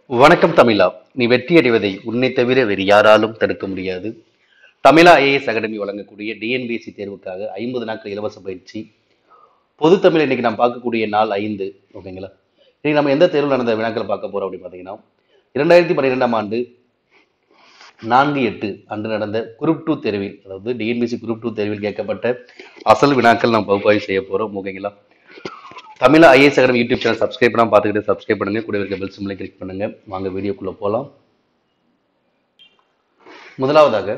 வணக்கம் தமிழா. நீ வெற்றி அடைவதை உன்னை தவிர வேறு யாராலும் தடுக்க முடியாது. தமிழா ஐஏஎஸ் அகாடமி வழங்கக்கூடிய டிஎன்பிஎஸ்சி தேர்வுக்காக 50 நாட்கள் இலவச பயிற்சி. பொது தமிழ் இன்னைக்கு நம்ம பார்க்கக்கூடிய நாள் 5. ஓகேங்களா? இன்னைக்கு நம்ம எந்த தேர்வு நடந்த வினாக்களை பார்க்க போறோம் அப்படின்னு பார்த்தீங்கன்னா 2012ஆம் ஆண்டு 4/8 அன்று நடந்த குரூப் 2 தேர்வில், அதாவது டிஎன்பிஎஸ்சி குரூப் 2 தேர்வில் கேட்கப்பட்ட அசல் வினாக்கள் நம்ம பகுப்பாய்வு செய்ய போறோம். ஓகேங்களா? தமிழா IAS academy YouTube channel subscribe பண்ணாம பார்த்துக்கிட்டு சப்ஸ்கிரைப் பண்ணுங்க. கூட இருக்க பெல் சிம்பலை கிளிக் பண்ணுங்க. வாங்க வீடியோக்குள்ள போலாம். முதலாவதாக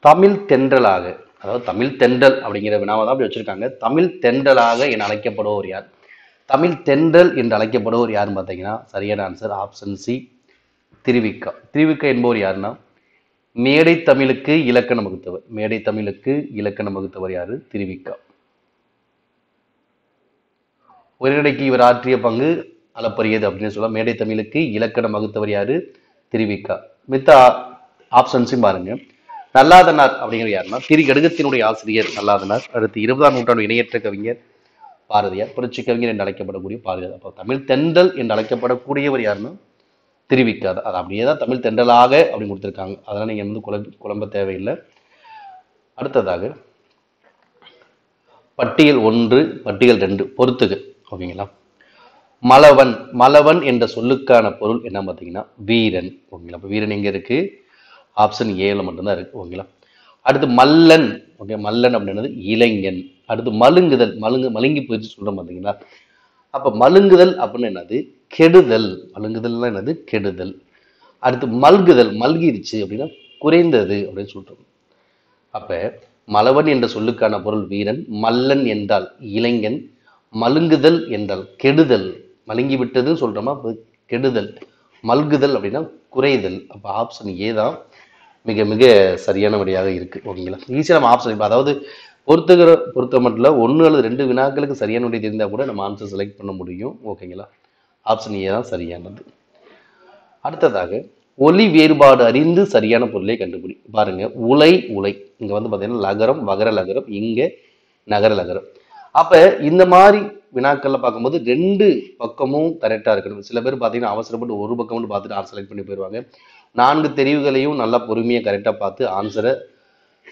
தமிழ் தென்றலாக, அதாவது தமிழ் தென்றல் அப்படிங்கிற வினாவை தான் அப்படி வச்சிருக்காங்க. தமிழ் தென்றலாக என அழைக்கப்படுவோர் யார்? தமிழ் தென்றல் என்று அழைக்கப்படுவோர் யாருன்னு பார்த்தீங்கன்னா சரியான answer option C, Thiru Vi Ka. Thiru Vi Ka என்பவர் யாருன்னா மேடை தமிழுக்கு இலக்கணம் வகுத்தவர். மேடை தமிழுக்கு இலக்கணம் வகுத்தவர் யாரு? திருவிக்கா. உரைநடைக்கு இவர் ஆற்றிய பங்கு அளப்பரியது அப்படின்னு சொல்லலாம். மேடை தமிழுக்கு இலக்கணம் வகுத்தவர் யாரு? திருவிக்கா. மித்த ஆப்ஷன்ஸையும் பாருங்க. நல்லாதனார் அப்படிங்கிற யாருன்னா திரிகடுகத்தினுடைய ஆசிரியர் நல்லாதனார். அடுத்து 20ஆம் நூற்றாண்டு இணையற்ற கவிஞர் பாரதியார். புரட்சி கவிஞர் என்று அழைக்கப்படக்கூடிய பாரதியார். அப்போ தமிழ் தென்றல் என்று அழைக்கப்படக்கூடியவர் யாருன்னா திருவிக்காது. அது அப்படியே தான் தமிழ் தென்றலாக அப்படின்னு கொடுத்துருக்காங்க. அதெல்லாம் நீங்க வந்து குழம்ப தேவையில்லை. அடுத்ததாக பட்டியல் 1, பட்டியல் 2 பொறுத்துக. ஓகேங்களா? மலவன். மலவன் என்ற சொல்லுக்கான பொருள் என்ன பார்த்தீங்கன்னா வீரன். ஓகேங்களா? அப்போ வீரன் எங்க இருக்கு? ஆப்ஷன் ஏல மட்டும்தான் இருக்கு. ஓகேங்களா? அடுத்து மல்லன். ஓகே, மல்லன் அப்படின்றது இளைஞன். அடுத்து மழுங்குதல். மழுங்கி போயிடுச்சு சொல்றோம் பார்த்தீங்களா? அப்ப மழுங்குதல் அப்படின்னு என்னது? கெடுதல். மழுங்குதல் என்னது? கெடுதல். அடுத்து மல்குதல். மல்கிருச்சு அப்படின்னா குறைந்தது அப்படின்னு சொல்றோம். அப்ப மலவன் என்ற சொல்லுக்கான பொருள் வீரன், மல்லன் என்றால் இளைஞன், மழுங்குதல் என்றால் கெடுதல். மழுங்கி விட்டதுன்னு சொல்றோமா? கெடுதல். மல்குதல் அப்படின்னா குறைதல். அப்ப ஆப்ஷன் ஏ தான் மிக மிக சரியான விடையாக இருக்கு. ஓகேங்களா? ஈஸியா நம்ம ஆப்ஷன், அதாவது பொறுத்த மட்டும் 1 அல்லது 2 வினாக்களுக்கு சரியான விடை தெரிந்தா கூட நம்ம ஆன்சர் செலக்ட் பண்ண முடியும். ஓகேங்களா? ஆப்ஷன் ஏ தான் சரியானது. அடுத்ததாக ஒலி வேறுபாடு அறிந்து சரியான பொருளை கண்டுபிடி. பாருங்க, உலை உலை இங்க வந்து பாத்தீங்கன்னா லகரம் வகர லகரம், இங்க நகர லகரம். அப்ப இந்த மாதிரி வினாக்கள்ல பார்க்கும்போது 2 பக்கமும் கரெக்டா இருக்கணும். சில பேர் பாத்தீங்கன்னா அவசரப்பட்டு ஒரு பக்கம் மட்டும் பார்த்துட்டு ஆன்சர் செலக்ட் பண்ணி போயிடுவாங்க. 4 தெரிவுகளையும் நல்லா பொறுமையா கரெக்டா பார்த்து ஆன்சரை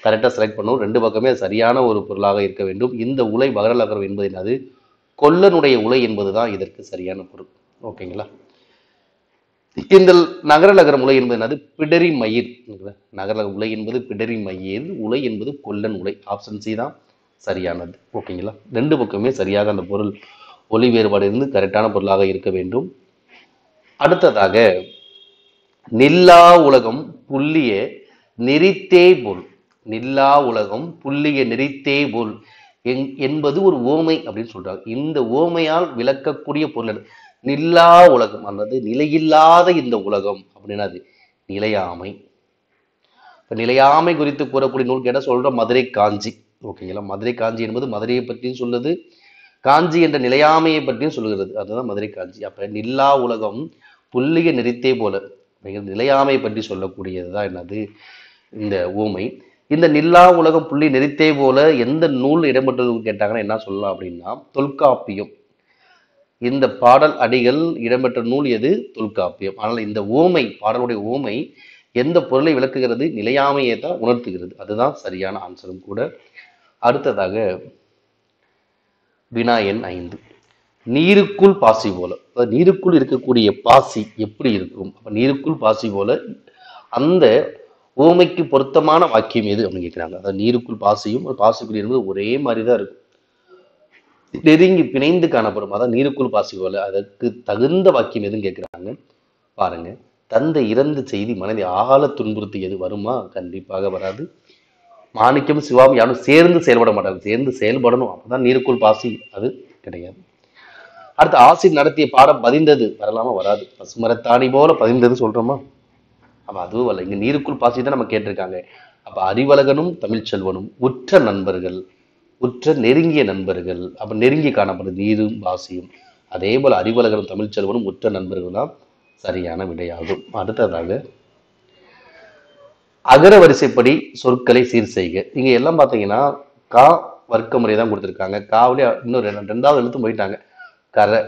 கரெக்டா செலக்ட் பண்ணும். 2 பக்கமே சரியான ஒரு பொருளாக இருக்க வேண்டும். இந்த உலை வகர லகரம் என்பது என்னது? கொல்லனுடைய உலை என்பதுதான் இதற்கு சரியான பொருள். ஓகேங்களா? இந்த நகர லகரம் உலை என்பது என்னது? பிடரி மயிர். நகர உலை என்பது பிடரி மயிர், உலை என்பது கொல்லன் உலை. ஆப்ஷன் சி தான் சரியானது. ஓகேங்களா? 2 பக்கமே சரியாக அந்த பொருள் ஒலி வேறுபாடு இருந்து கரெக்டான பொருளாக இருக்க வேண்டும். அடுத்ததாக நில்லா உலகம் புள்ளிய நெறித்தே போல். நில்லா உலகம் புள்ளிய நெறித்தே போல் என்பது ஒரு ஓமை அப்படின்னு சொல்றாங்க. இந்த ஓமையால் விளக்கக்கூடிய பொருள் நில்லா உலகம், அல்லது நிலையில்லாத இந்த உலகம் அப்படின்னா அது நிலையாமை. இப்ப நிலையாமை குறித்து கூறக்கூடிய நூல் கேட்ட சொல்ற மதுரை காஞ்சி. ஓகேங்களா? மதுரை காஞ்சி என்பது மதுரையை பற்றியும் சொல்லுது, காஞ்சி என்ற நிலையாமையை பற்றியும் சொல்லுகிறது. அதுதான் மதுரை காஞ்சி. அப்ப நில்லா உலகம் புள்ளிய நெறித்தே போல நிலையாமை பற்றி சொல்லக்கூடியதுதான் என்னது? இந்த ஊமை. இந்த நில்லா உலகம் புள்ளி நெறித்தே போல எந்த நூல் இடம்பெற்றது கேட்டாங்கன்னா என்ன சொல்லலாம் அப்படின்னா தொல்காப்பியம். இந்த பாடல் அடிகள் இடம்பெற்ற நூல் எது? தொல்காப்பியம். ஆனால் இந்த ஓமை, பாடலுடைய ஓமை எந்த பொருளை விளக்குகிறது? நிலையாமையை தான் உணர்த்துகிறது. அதுதான் சரியான ஆன்சரும் கூட. அடுத்ததாக வினா எண் 5. நீருக்குள் பாசி போல. நீருக்குள் இருக்கக்கூடிய பாசி எப்படி இருக்கும்? அப்ப நீருக்குள் பாசி போல அந்த ஓமைக்கு பொருத்தமான வாக்கியம் எது அப்படின்னு கேட்கிறாங்க. அதாவது நீருக்குள் பாசியும் பாசிக்குள் என்பது ஒரே மாதிரிதான் இருக்கும், நெருங்கி பிணைந்து காணப்படும். அதான் நீருக்குள் பாசி போல. அதற்கு தகுந்த வாக்கியம் எதுன்னு கேட்கிறாங்க. பாருங்க, தந்தை இறந்த செய்தி மனதை ஆழ துன்புறுத்தியது வருமா? கண்டிப்பாக வராது. மாணிக்கம் சிவாவும் யாரும் சேர்ந்து செயல்பட மாட்டாங்க, சேர்ந்து செயல்படணும். அப்பதான் நீருக்குள் பாசி, அது கிடையாது. அடுத்து ஆசிரியர் நடத்திய பாடம் பதிந்தது வரலாமா? வராது. பசுமரத்தாணி போல பதிந்தது சொல்றோமா? அப்ப அதுவும் வரல. இங்க நீருக்குள் பாசி தான் நம்ம கேட்டிருக்காங்க. அப்ப அறிவழகனும் தமிழ்ச்செல்வனும் உற்ற நண்பர்கள், உற்ற நெருங்கிய நண்பர்கள். அப்ப நெருங்கி காணப்படுது நீரும் பாசியும். அதே போல அறிவழகனும் தமிழ்ச்செல்வனும் உற்ற நண்பர்கள் தான் சரியான விடையாகும். அடுத்ததாக அகர வரிசைப்படி சொற்களை சீர் செய்க. இங்க எல்லாம் பாத்தீங்கன்னா கா வர்க்க முறை தான் கொடுத்துருக்காங்க. காவிலே இன்னும் 2வது எழுத்து போயிட்டாங்க. கர.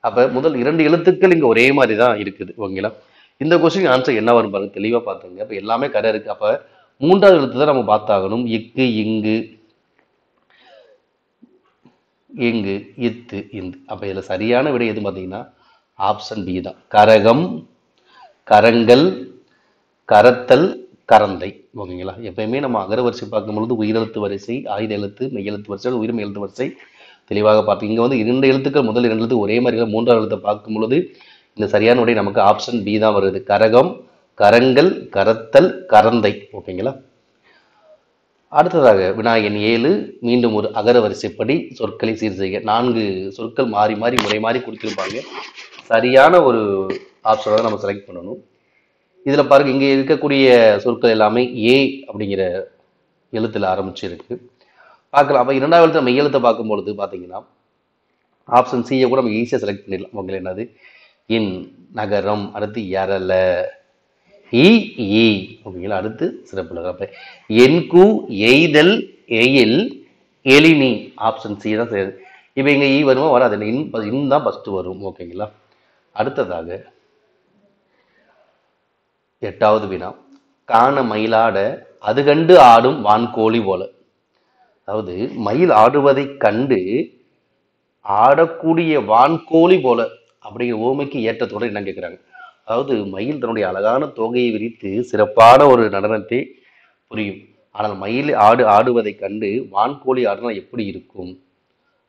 அப்ப முதல் 2 எழுத்துக்கள் இங்க ஒரே மாதிரி தான் இருக்குது. ஓகேங்களா? இந்த கொஸ்டின் ஆன்சர் என்ன வரும் பாருங்க, தெளிவா பார்த்துங்க. அப்ப எல்லாமே கரை இருக்கு. அப்ப 3வது எழுத்து தான் நம்ம பார்த்தாகணும். இக்கு, இங்கு, இங்கு, இத்து, இந்து. அப்ப இதுல சரியான விடை எது பார்த்தீங்கன்னா ஆப்ஷன் பி தான். கரகம், கரங்கள், கரத்தல், கரந்தை. ஓகேங்களா? எப்பயுமே நம்ம அகர வரிசை பார்க்கும் பொழுது உயிரெழுத்து வரிசை, ஆயுத எழுத்து, மெய்யெழுத்து வரிசை, உயிர்மெய் எழுத்து வரிசை தெளிவாக பார்த்து இங்க வந்து 2 எழுத்துக்கள் முதல் 2 எழுத்து ஒரே மாதிரி 3வது எழுத்தை பார்க்கும் பொழுது இந்த சரியான விடை நமக்கு ஆப்ஷன் பி தான் வருது. கரகம், கரங்கள், கரத்தல், கரந்தை. ஓகேங்களா? அடுத்ததாக வினாயன் 7 மீண்டும் ஒரு அகர வரிசைப்படி சொற்களை சீர் செய்க. 4 சொற்கள் மாறி மாறி முறை மாறி கொடுத்திருப்பாங்க. சரியான ஒரு ஆப்ஷனை நம்ம செலக்ட் பண்ணணும். இதுல பாருங்க, இங்க இருக்கக்கூடிய சொற்கள் எல்லாமே ஏ அப்படிங்கிற எழுத்துல ஆரம்பிச்சு இருக்கு. பார்க்கலாம். அப்ப 2வது எழுத்து மெய் எழுத்தை பார்க்கும்பொழுது பாத்தீங்கன்னா ஆப்ஷன் சியை கூட நம்ம ஈஸியா செலக்ட் பண்ணிடலாம். உங்களுக்கு என்னது இன், நகரம், அடுத்து எரல, இ, ஈ. ஓகேங்களா? அடுத்து சிறப்பு. அப்ப என்கு, எய்தல், எயில், எலினி. ஆப்ஷன் சி தான் செய்யுது. இப்ப இங்க ஈ வருமா வராது, இன் தான் ஃபர்ஸ்ட் வரும். ஓகேங்களா? அடுத்ததாக 8வது வினா, காண மயிலாட அது கண்டு ஆடும் வான்கோழி போல. அதாவது மயில் ஆடுவதை கண்டு ஆடக்கூடிய வான்கோழி போல அப்படிங்கிற ஓமைக்கு ஏற்ற தொடர் என்ன கேட்கிறாங்க. அதாவது மயில் தன்னுடைய அழகான தோகையை விரித்து சிறப்பான ஒரு நடனத்தை புரியும். ஆனால் மயில் ஆடுவதை கண்டு வான்கோழி ஆடினா எப்படி இருக்கும்?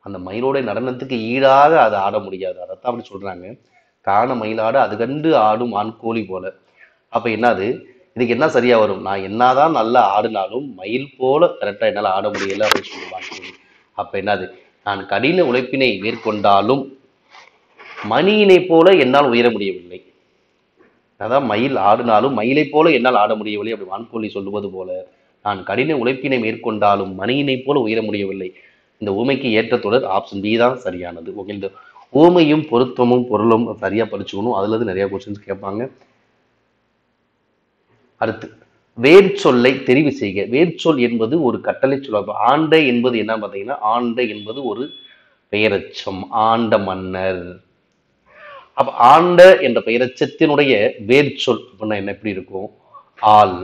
அந்த மயிலோட நடனத்துக்கு ஈடாக அதை ஆட முடியாது. அதைத்தான் அப்படி சொல்றாங்க. காண மயிலாட அது கண்டு ஆடும் வான்கோழி போல. அப்ப என்னது, இதுக்கு என்ன சரியா வரும்? நான் என்னதான் நல்லா ஆடினாலும் மயில் போல கரெக்டா என்னால ஆட முடியல அப்படின்னு சொல்லுவாங்க. அப்ப என்னது, நான் கடின உழைப்பினை மேற்கொண்டாலும் மணியினை போல என்னால் உயர முடியவில்லை. அதான் மயில் ஆடினாலும் மயிலை போல என்னால் ஆட முடியவில்லை அப்படி வான்கோழி சொல்லுவது போல நான் கடின உழைப்பினை மேற்கொண்டாலும் மணியினை போல உயர முடியவில்லை. இந்த ஊமைக்கு ஏற்ற தொடர் ஆப்ஷன் பி தான் சரியானது. ஓகே, இந்த ஊமையும் பொருத்தமும் பொருளும் சரியா படிச்சுக்கணும். அதுல இருந்து நிறைய கொஸ்டின்ஸ் கேட்பாங்க. அடுத்து வேர்ச்சொல்லை தெரிவு செய்க. வேர்ச்சொல் என்பது ஒரு கட்டளை சொல். ஆண்டை என்பது என்ன பார்த்தீங்கன்னா, ஆண்டை என்பது ஒரு பெயரச்சம். ஆண்ட மன்னர். அப்ப ஆண்ட என்ற பெயரச்சத்தினுடைய வேர்ச்சொல் அப்படின்னா என்ன, எப்படி இருக்கும்? ஆள்.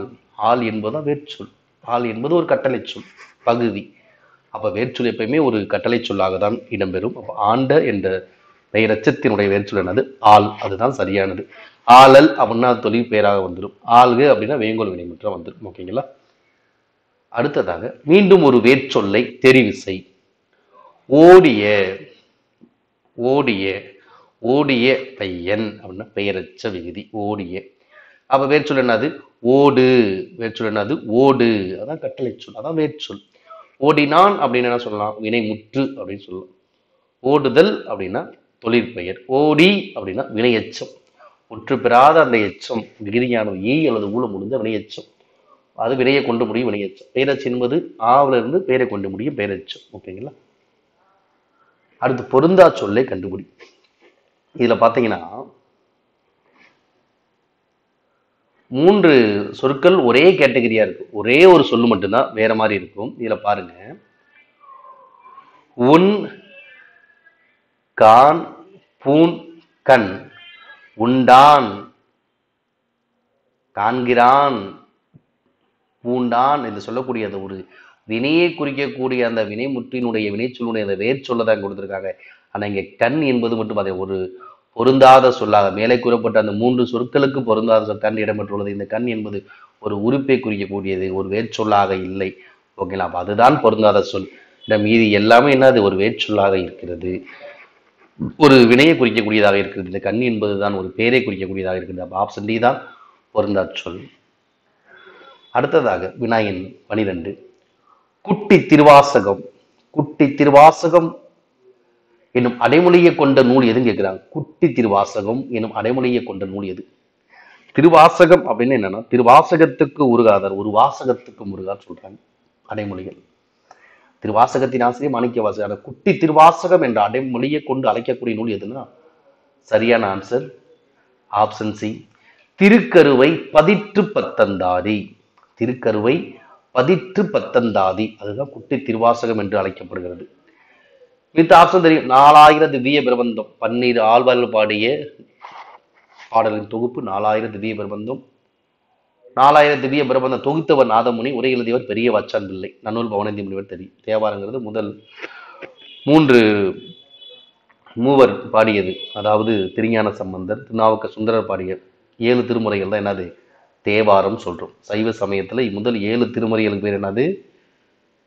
ஆள் என்பதுதான் வேர்ச்சொல். ஆள் என்பது ஒரு கட்டளை சொல் பகுதி. அப்ப வேர்ச்சொல் எப்பயுமே ஒரு கட்டளை சொல்லாக தான் இடம்பெறும். அப்ப ஆண்ட என்ற பெயரச்சத்தினுடைய வேர்ச்சொல் என்னது? ஆள். அதுதான் சரியானது. ஆளல் அப்படின்னா தொழில் பெயராக வந்துடும். ஆள்கு அப்படின்னா வேங்கோல் வினைமுற்றம் வந்துடும். ஓகேங்களா? அடுத்ததாக மீண்டும் ஒரு வேர்ச்சொல்லை தெரிவு செய். ஓடிய. ஓடிய. ஓடிய பையன் அப்படின்னா பெயரச்ச விகுதி. ஓடிய. அப்ப வேர்ச்சொல் என்னது? ஓடு. வேர்ச்சொல் என்னது? ஓடு. அதான் கட்டளை சொல், அதான் வேர்ச்சொல். ஓடினான் அப்படின்னு என்ன சொல்லலாம்? வினைமுற்று அப்படின்னு சொல்லலாம். ஓடுதல் அப்படின்னா தொழிற்பெயர். ஓடி அப்படின்னா வினையச்சம். முற்று பெறாத அந்த எச்சம் விகுதியான ஈ அல்லது ஊழ முடிஞ்ச வினையச்சம். அது வினையை கொண்டு முடியும் வினையச்சம். பெயரச்சு என்பது ஆவில இருந்து பெயரை கொண்டு முடியும் பெயரச்சம். ஓகேங்களா? அடுத்து பொருந்தா சொல்லை கண்டுபிடி. இதுல பாத்தீங்கன்னா 3 சொற்கள் ஒரே கேட்டகரியா இருக்கு. ஒரே ஒரு சொல்லு மட்டும்தான் வேற மாதிரி இருக்கும். இதுல பாருங்க, உன், கான், பூன், கண். உண்டான், காண்கிறான், பூண்டான் என்று சொல்லக்கூடிய அந்த ஒரு வினையை குறிக்கக்கூடிய அந்த வினைமுற்றினுடைய வினைச்சொல்லுடைய அந்த வேர் சொல்லதான் கொடுத்திருக்காங்க. ஆனா இங்க கண் என்பது மட்டும் அதை ஒரு பொருந்தாத சொல்லாக மேலே கூறப்பட்ட அந்த 3 சொற்களுக்கு பொருந்தாத கண் இடம்பெற்றுள்ளது. இந்த கண் என்பது ஒரு உறுப்பை குறிக்கக்கூடியது, ஒரு வேர்ச்சொல்லாக இல்லை. ஓகேங்களா? அப்ப அதுதான் பொருந்தாத சொல். இந்த மீதி எல்லாமே என்னது? ஒரு வேர்ச்சொல்லாக இருக்கிறது, ஒரு வினையை குறிக்கக்கூடியதாக இருக்கிறது. இந்த கண் என்பதுதான் ஒரு பெயரை குறிக்கக்கூடியதாக இருக்கிறது. அப்ப ஆப்ஷன் டி தான் பொருந்தா சொல். அடுத்ததாக வினாயன் 12, குட்டி திருவாசகம். குட்டி திருவாசகம் என்னும் அடைமொழியை கொண்ட நூல் எதுன்னு கேட்கிறாங்க. குட்டி திருவாசகம் என்னும் அடைமொழியை கொண்ட நூல் எது? திருவாசகம் அப்படின்னு என்னன்னா, திருவாசகத்துக்கு உருகாதார், ஒரு வாசகத்துக்கு முருகார் சொல்றாங்க அடைமொழிகள். திருவாசகத்தின் ஆசிரியர் மாணிக்க வாசகர். குட்டி திருவாசகம் என்ற அடைமொழியை கொண்டு அழைக்கக்கூடிய நூல் எதுன்னா சரியான ஆன்சர் ஆப்ஷன் சி, திருக்கருவை பதிற்று பத்தந்தாதி. திருக்கருவை பதிற்று பத்தந்தாதி, அதுதான் குட்டி திருவாசகம் என்று அழைக்கப்படுகிறது. மித்த ஆப்ஷன் தெரியும். 4000 திவ்ய பிரபந்தம், 12 ஆழ்வார்கள் பாடிய பாடலின் தொகுப்பு 4000 திவ்ய பிரபந்தம். 4000 திவ்ய பிரபந்தம் தொகுத்தவர் நாதமுனி, உரை எழுதியவர் பெரிய வச்சான் பிள்ளை, நன்னூல் பவனந்தி முனிவர் தெரியும். தேவாரங்கிறது முதல் 3 மூவர் பாடியது. அதாவது திருஞான சம்பந்தர், திருநாவுக்க சுந்தரர் பாடிய 7 திருமுறைகள் தான் என்னது தேவாரம் சொல்றோம். சைவ சமயத்துல முதல் 7 திருமுறைகளுக்கு பேர் என்னது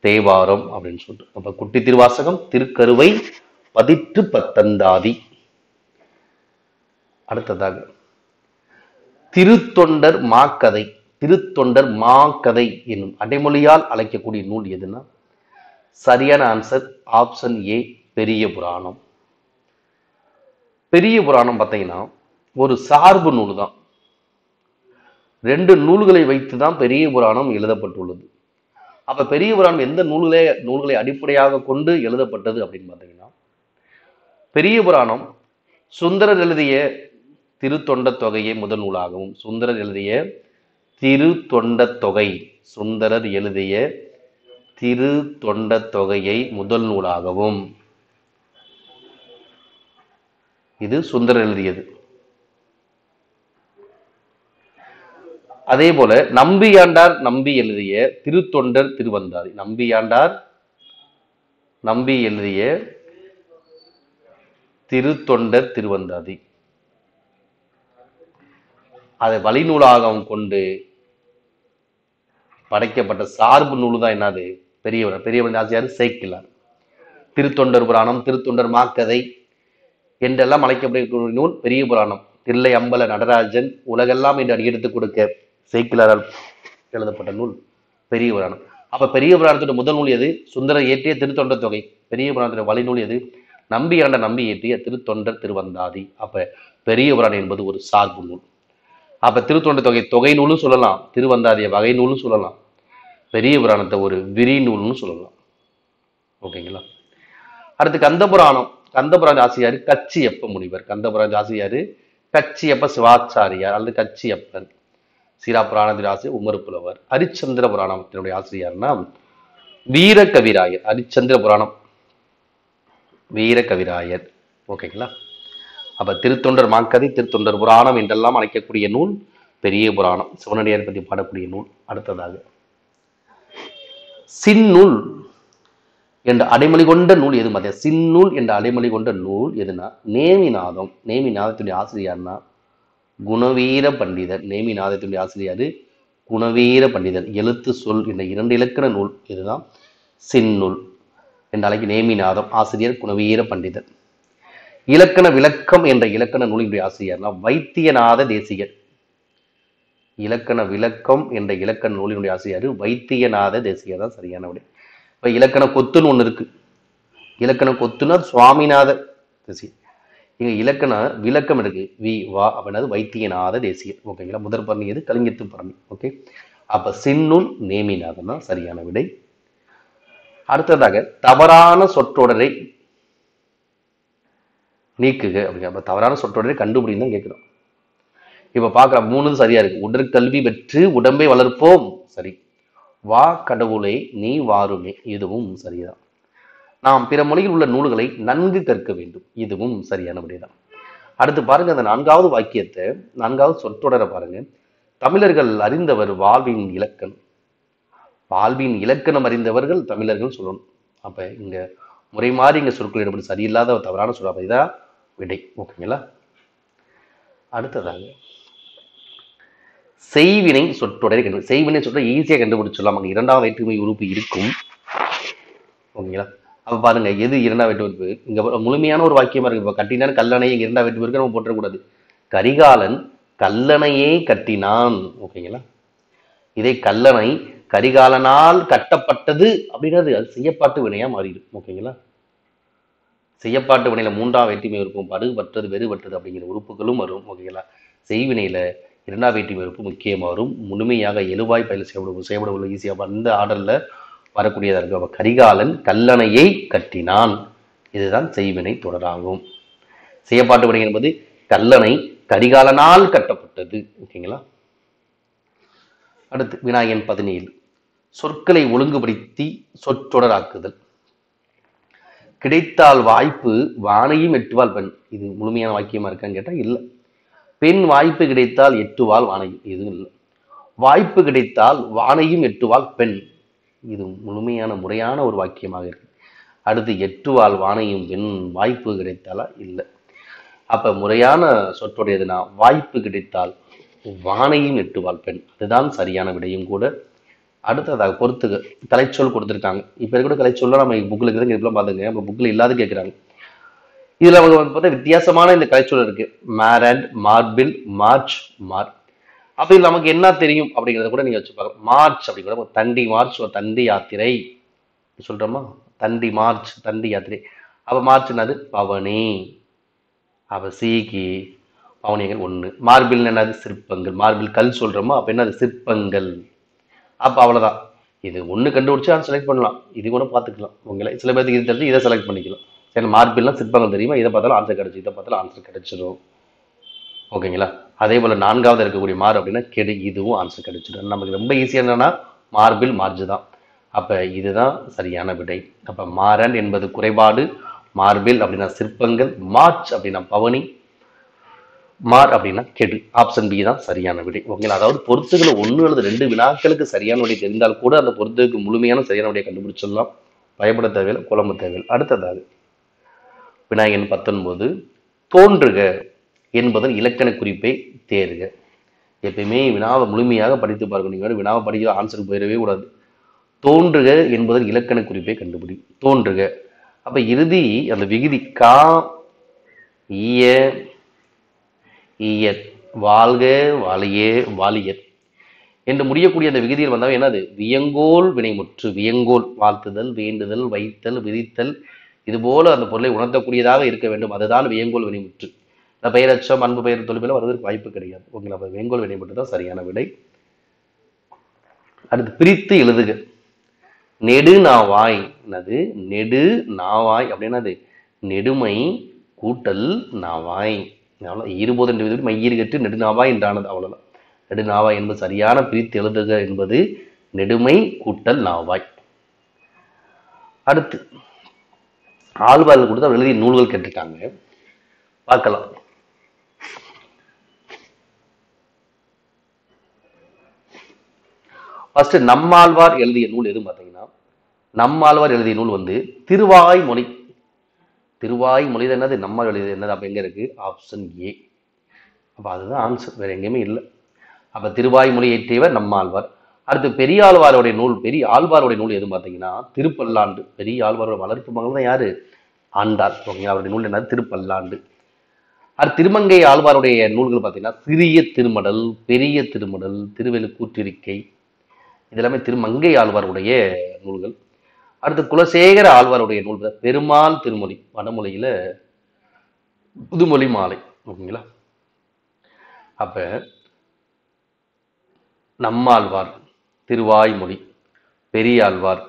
தேவாரம் அப்படின்னு சொல்லிட்டு. அப்ப குட்டி திருவாசகம், திருக்கருவை, பதிற்று பத்தந்தாதி. அடுத்ததாக திருத்தொண்டர் மாக்கதை. திருத்தொண்டர் மாக்கதை என்னும் அடைமொழியால் அழைக்கக்கூடிய நூல் எதுனா சரியான ஆன்சர் ஆப்ஷன் ஏ, பெரிய புராணம். பெரிய புராணம் பார்த்தீங்கன்னா ஒரு சார்பு நூல் தான். 2 நூல்களை வைத்துதான் பெரிய புராணம் எழுதப்பட்டுள்ளது. அப்ப பெரிய புராணம் எந்த நூல்களை அடிப்படையாக கொண்டு எழுதப்பட்டது அப்படின்னு பார்த்தீங்கன்னா, பெரிய புராணம் சுந்தரர் எழுதிய திருத்தொண்ட தொகையை முதல் நூலாகவும், சுந்தரர் எழுதிய திருத்தொண்ட தொகை, சுந்தரர் எழுதிய திருத்தொண்ட தொகையை முதல் நூலாகவும், இது சுந்தரர் எழுதியது. அதே போல நம்பியாண்டார் நம்பி எழுதிய திருத்தொண்டர் திருவந்தாதி, நம்பியாண்டார் நம்பி எழுதிய திருத்தொண்டர் திருவந்தாதி, அதை வழிநூலாகவும் கொண்டு படைக்கப்பட்ட சார்பு நூல் தான் என்னது பெரியவர். பெரியவர் ஆசிரியர் சேக்கிழார். திருத்தொண்டர் புராணம், திருத்தொண்டர் மாக்கதை என்றெல்லாம் அழைக்கப்படக்கூடிய நூல் பெரிய புராணம். தில்லை அம்பல நடராஜன் உலகெல்லாம் என்று அடியெடுத்துக் கொடுக்க சேக்கிழாரால் எழுதப்பட்ட நூல் பெரிய புராணம். அப்ப பெரிய புராணத்தோட முதல் நூல் எது? சுந்தரர் இயற்றிய திருத்தொண்ட தொகை. பெரிய புராணத்தோட வழிநூல் எது? நம்பியாண்ட நம்பி இயற்றிய திருத்தொண்டர் திருவந்தாதி. அப்ப பெரிய புராணம் என்பது ஒரு சார்பு நூல். அப்ப திருத்தொண்ட தொகை தொகை நூலும் சொல்லலாம், திருவந்தாதிய வகை நூலும் சொல்லலாம், பெரிய புராணத்தை ஒரு விரி நூல்னு சொல்லலாம். ஓகேங்களா? அடுத்து கந்தபுராணம். கந்தபுராண ஆசிரியர் கச்சியப்ப முனிவர். கந்தபுராண ஆசிரியர் கச்சியப்ப சிவாச்சாரியார் அல்லது கச்சியப்பன். சீரா புராணத்தின் ஆசிரியர் உமர் புலவர். ஹரிச்சந்திர புராணத்தினுடைய ஆசிரியர்னா வீர கவிராயர். ஹரிச்சந்திர புராணம் வீர கவிராயர். ஓகேங்களா? அப்ப திருத்தொண்டர் மாக்கதை, திருத்தொண்டர் புராணம் என்றெல்லாம் அழைக்கக்கூடிய நூல் பெரிய புராணம், சிவனடியாரை பற்றி பாடக்கூடிய நூல். அடுத்ததாக சின்னூல் என்ற அடைமொழி கொண்ட நூல் எது? மத்திய சின்னூல் என்ற அடைமொழி கொண்ட நூல் எதுனா நேமிநாதம். நேமிநாதத்துடைய ஆசிரியர்னா குணவீர பண்டிதர். நேமிநாதத்துடைய ஆசிரியர் குணவீர பண்டிதர். எழுத்து சொல் என்ற 2 இலக்கண நூல் இதுதான் சின்னூல் என்ற அழைக்க நேமிநாதம். ஆசிரியர் குணவீர பண்டிதர். இலக்கண விளக்கம் என்ற இலக்கண நூலினுடைய ஆசிரியர்னா வைத்தியநாத தேசிகர். இலக்கண விளக்கம் என்ற இலக்கண நூலினுடைய ஆசிரியர் வைத்தியநாத தேசிகர் தான் சரியான விடை. இப்ப இலக்கண கொத்துன்னு ஒண்ணு இருக்கு. இலக்கண கொத்துனா சுவாமிநாத தேசிகர். இங்க இலக்கண விளக்கம் இருக்கு வி வா அப்படின்னது வைத்தியநாத தேசிகர். ஓகேங்களா? முதற் பரணி எது? கலிங்கத்து பரணி. ஓகே, அப்ப சின்னூல் நேமிநாதன் தான் சரியான விடை. அடுத்ததாக தவறான சொற்றொடரை நீக்குக அப்படிங்க. அப்ப தவறான சொற்றொடரை கண்டுபிடின்னு தான் கேட்கிறோம். இப்ப பாக்குற 3 சரியா இருக்கு. உடற்கல்வி பெற்று உடம்பை வளர்ப்போம், சரி. வா கடவுளை நீ வாருமே, இதுவும் சரிதான். நாம் பிற மொழியில் உள்ள நூல்களை நன்கு கற்க வேண்டும், இதுவும் சரியான விடைதான். அடுத்து பாருங்க, அந்த 4வது வாக்கியத்தை, 4வது சொற்றொடரை பாருங்க. தமிழர்கள் அறிந்தவர் வாழ்வின் இலக்கணம். வாழ்வின் இலக்கணம் அறிந்தவர்கள் தமிழர்கள் சொல்லணும். அப்ப இங்க முறை மாறி இங்க சொற்கள் இடப்படி சரியில்லாத தவறான சொல்ல இதான் விடை. ஓகேங்களா? அடுத்ததாக செய்வினை சொற்றொடரை கண்டு செய்வினை சொற்றொடரை ஈஸியா கண்டுபிடிச்சிடலாம். அங்க 2வது வேற்றுமை உறுப்பு இருக்கும். ஓகேங்களா? அப்ப பாருங்க, எது 2வது வேற்று உறுப்பு? இங்க முழுமையான ஒரு வாக்கியமா இருக்கு. இப்ப கட்டினான் கல்லணை, இங்க 2வது வேற்று உறுப்பு நம்ம போட்டக்கூடாது. கரிகாலன் கல்லணையே கட்டினான். ஓகேங்களா? இதே கல்லணை கரிகாலனால் கட்டப்பட்டது அப்படின்றது அது செய்யப்பாட்டு வினையா மாறிடும். ஓகேங்களா? செய்யப்பாட்டு வினையில 3வது வேற்றுமை இருக்கும். படுபற்றது வெறுபற்றது அப்படிங்கிற உறுப்புகளும் வரும். ஓகேங்களா? செய்வினையில 2வது வேற்றுமை உறுப்பு முக்கியமா வரும். முழுமையாக எழுவாய் பயில செய்யப்பட ஈஸியா இந்த ஆர்டர்ல வரக்கூடியதா இருக்கு. அப்ப கரிகாலன் கல்லணையை கட்டினான், இதுதான் செய்வினை தொடராகும். செய்யப்பாட்டு வினை என்பது கல்லணை கரிகாலனால் கட்டப்பட்டது. ஓகேங்களா? அடுத்து வினாயன் 17 சொற்களை ஒழுங்குபடுத்தி சொற்றொடராக்குதல். கிடைத்தால் வாய்ப்பு வானையும் எட்டுவாள் பெண். இது முழுமையான வாக்கியமா இருக்கான்னு கேட்டா இல்ல. பெண் வாய்ப்பு கிடைத்தால் எட்டுவாள் வானையும், இதுவும் இல்லை. வாய்ப்பு கிடைத்தால் வானையும் எட்டுவாள் பெண், இது முழுமையான முறையான ஒரு வாக்கியமாக இருக்கு. அடுத்து எட்டுவாள் வானையும் பெண் வாய்ப்பு கிடைத்தாலா இல்லை. அப்ப முறையான சொற்றொடையதுனா வாய்ப்பு கிடைத்தால் வானையும் எட்டுவாள் பெண், அதுதான் சரியான விடையும் கூட. அடுத்ததாக பொறுத்துக கலைச்சொல் கொடுத்துருக்காங்க. இப்ப இருக்கிற கலைச்சொல்ல நம்ம புக்ல இருக்கிறது இதெல்லாம் பாத்துங்க, நம்ம புக்ல இல்லாத கேட்கிறாங்க. இதுல அவங்க வந்து பார்த்தா வித்தியாசமான இந்த கலைச்சொல் இருக்கு. மேரண்ட், மார்பில், மார்ச், மார். அப்ப இது நமக்கு என்ன தெரியும் அப்படிங்கிறத கூட நீங்க வச்சு பாருங்க. மார்ச் அப்படிங்கிற தண்டி மார்ச், ஒரு தண்டி யாத்திரை சொல்றோமா, தண்டி மார்ச், தண்டி யாத்திரை. அப்ப மார்ச் என்னது பவனி. அப்ப சீக்கி பவனியங்கள் ஒண்ணு. மார்பில் என்னது சிற்பங்கள், மார்பில் கல் சொல்றோமா, அப்ப என்னது சிற்பங்கள். அப்ப அவ்வளவுதான். இது ஒண்ணு கண்டுபிடிச்சு அதை செலக்ட் பண்ணலாம், இது கூட பார்த்துக்கலாம். உங்களை சில பேருக்கு இது தெரிஞ்சு இதை செலக்ட் பண்ணிக்கலாம். சரி, மார்பில்லாம் சிற்பங்கள் தெரியுமா, இதை பார்த்தாலும் ஆன்சர் கிடைச்சு, இதை பார்த்தாலும் ஆன்சர் கிடைச்சிடும். ஓகேங்களா. அதே போல நான்காவது இருக்கக்கூடிய மார் அப்படின்னா கெடு, இதுவும் ஆன்சர் கிடைச்சிடும். நமக்கு ரொம்ப ஈஸியா என்னன்னா மார்பில் மார்ஜ் தான். அப்ப இதுதான் சரியான விடை. அப்ப மாரன் என்பது குறைபாடு, மார்பில் அப்படின்னா சிற்பங்கள், மார்ச் அப்படின்னா பவனி, மார் அப்படின்னா கெடு. ஆப்ஷன் பி தான் சரியான விடை. ஓகேங்களா. அதாவது பொறுத்துகளை 1 அல்லது 2 வினாக்களுக்கு சரியான விடை தெரிந்தால் கூட அந்த பொறுத்துக்கு முழுமையான சரியான விடையை கண்டுபிடிச்சிடலாம். பயப்பட தேவையில்லை, குழம்பு தேவையில்லை. அடுத்ததாக வினாயன் 19, தோன்றுக என்பதன் இலக்கண குறிப்பை தேர்க. எப்பயுமே வினாவை முழுமையாக படித்து பார்க்கணும். நீங்க வினாவை படிக்க ஆன்சருக்கு போயிடவே கூடாது. தோன்றுக என்பதன் இலக்கண குறிப்பை கண்டுபிடி. தோன்றுக அப்ப இறுதி அந்த விகுதி கா ஈய ஈயர், வாழ்க வாழியே வாழியர் என்று முடியக்கூடிய அந்த விகுதியில் வந்தால் என்னது வியங்கோல் வினைமுற்று. வியங்கோல் வாழ்த்துதல், வேண்டுதல், வைத்தல், விதித்தல், இது போல அந்த பொருளை உணர்த்தக்கூடியதாக இருக்க வேண்டும். அதுதான் வியங்கோல் வினைமுற்று. இந்த பெயரச்சம், அன்பு பெயர், தொழில் வருவதற்கு வாய்ப்பு கிடையாது. ஓகேங்களா. அப்ப வியங்கோல் வினைமுற்று தான் சரியான விடை. அடுத்து பிரித்து எழுதுக. நெடு நாவாய் என்னது நெடு நாவாய் அப்படின்னது நெடுமை கூட்டல் நாவாய். இருபது என்று மையீர் கட்டு நெடுநாவாய் என்றானது. அவ்வளவுதான். நெடுநாவாய் என்பது சரியான பிரித்து எழுதுக என்பது நெடுமை கூட்டல் நாவாய். அடுத்து ஆழ்வார்கள் கொடுத்து அவர் எழுதிய நூல்கள் கேட்டிருக்காங்க, பார்க்கலாம். ஃபர்ஸ்ட் நம்மாழ்வார் எழுதிய நூல் எதுவும் பார்த்தீங்கன்னா, நம்மாழ்வார் எழுதிய நூல் வந்து திருவாய்மொழி. திருவாய்மொழி தான் என்னது நம்மால் எழுதியது என்னது. அப்ப எங்க இருக்கு ஆப்ஷன் ஏ. அப்ப அதுதான் ஆன்சர், வேற எங்கேயுமே இல்லை. அப்ப திருவாய்மொழி இயற்றியவர் நம்மாழ்வார். அடுத்து பெரியாழ்வாருடைய நூல், பெரிய ஆழ்வாருடைய நூல் எதுவும் பார்த்தீங்கன்னா திருப்பல்லாண்டு. பெரிய ஆழ்வாரோட வளர்ப்பு மகள் தான் யாரு ஆண்டாள். ஓகேங்களா. அவருடைய நூல் என்னது திருப்பல்லாண்டு. அடுத்து திருமங்கை ஆழ்வாருடைய நூல்கள் பார்த்தீங்கன்னா சிறிய திருமடல், பெரிய திருமடல், திருவெழுக்கூற்றிருக்கை, இதெல்லாமே திருமங்கை ஆழ்வாருடைய நூல்கள். அடுத்து குலசேகர ஆழ்வாருடைய நூல் பெருமாள் திருமொழி, வடமொழியில புதுமொழி மாலை. ஓகேங்களா. அப்ப நம்மாழ்வார், திருவாய்மொழி, பெரியாழ்வார்,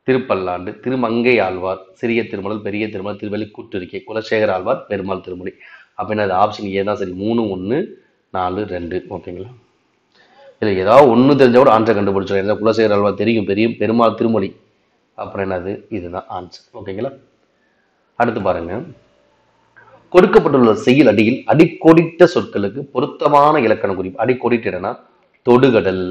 திருப்பல்லாண்டு, திருமங்கை ஆழ்வார், சிறிய திருமணல், பெரிய திருமணல், திருவெளிக்கூற்றிருக்கை, குலசேகர ஆழ்வார், பெருமாள் திருமொழி. அப்ப என்ன ஆப்ஷன் ஏ தான் சரி. 3, 1, 4, 2. ஓகேங்களா. இல்லை ஏதாவது ஒன்று தெரிஞ்சா கூட ஆன்சர் கண்டுபிடிச்சோம். என்ன குலசேகர ஆழ்வார் தெரியும், பெருமாள் திருமொழி, அப்புறம் என்னது இதுதான் ஆன்சர். ஓகேங்களா. அடுத்து பாருங்க, கொடுக்கப்பட்டுள்ள செய்யுள் அடியில் அடிக்கோடிட்ட சொற்களுக்கு பொருத்தமான இலக்கண குறிப்பு. அடிக்கோடிட்டனா தொடுகடல்,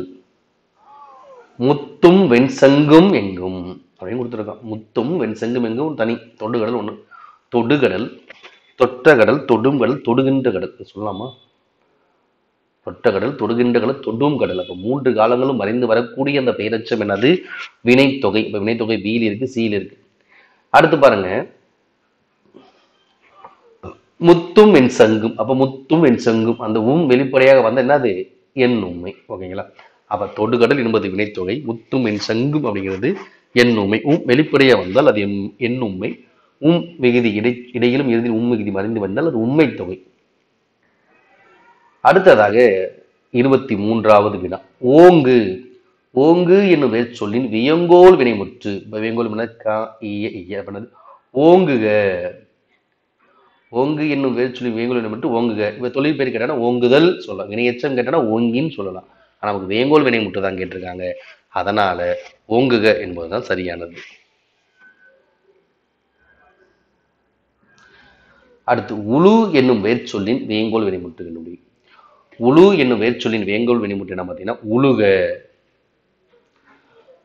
முத்தும் வெண்சங்கும் எங்கும் அப்படின்னு கொடுத்துருக்கான். முத்தும் வெண்சங்கும் எங்கும் தனி, தொடுகடல் ஒண்ணு. தொடுகடல், தொட்ட கடல், தொடும் கடல், தொடுகின்ற கடல் சொல்லலாமா. தொட்ட கடல், தொடுகின்ற கடல், தொடும் கடல். அப்ப 3 காலங்களும் மறைந்து வரக்கூடிய அந்த பெயரச்சம் என்னது வினைத்தொகை. இப்ப வினைத்தொகை வீல் இருக்கு, சீல் இருக்கு. அடுத்து பாருங்க, முத்தும் என் சங்கும். அப்ப முத்தும் என் சங்கும் அந்த வெளிப்படையாக வந்த என்னது என் உண்மை. ஓகேங்களா. அப்ப தொடுகடல் என்பது வினைத்தொகை, முத்தும் என் சங்கும் அப்படிங்கிறது என் உண்மை. வெளிப்படையா வந்தால் அது என் உண்மை. மிகுதி இடையிலும் இறுதியில் மிகுதி மறைந்து வந்தால் அது உண்மை தொகை. அடுத்ததாக 23வது வினா, ஓங்கு. ஓங்கு என்னும் வேர் சொல்லின் வியங்கோல் வினைமுற்று. வியங்கோல் பண்ணது ஓங்குக. ஓங்கு என்னும் வேர் சொல்லி வியங்கோல் வினைமுற்று ஓங்குக. இப்ப தொழில் பேர் கேட்டானா ஓங்குதல் சொல்லலாம், வினையச்சம் கேட்டானா ஓங்கின்னு சொல்லலாம். ஆனா நமக்கு வேங்கோல் வினைமுற்று தான் கேட்டிருக்காங்க. அதனால ஓங்குக என்பதுதான் சரியானது. அடுத்து உழு என்னும் வேர்ச்சொல்லின் வேங்கோல் வினைமுற்று கண்டுபிடி. உழு என்னும் வேர்ச்சொல்லின் வேங்கோல் வினைமுற்று என்ன பார்த்தீங்கன்னா உழுக.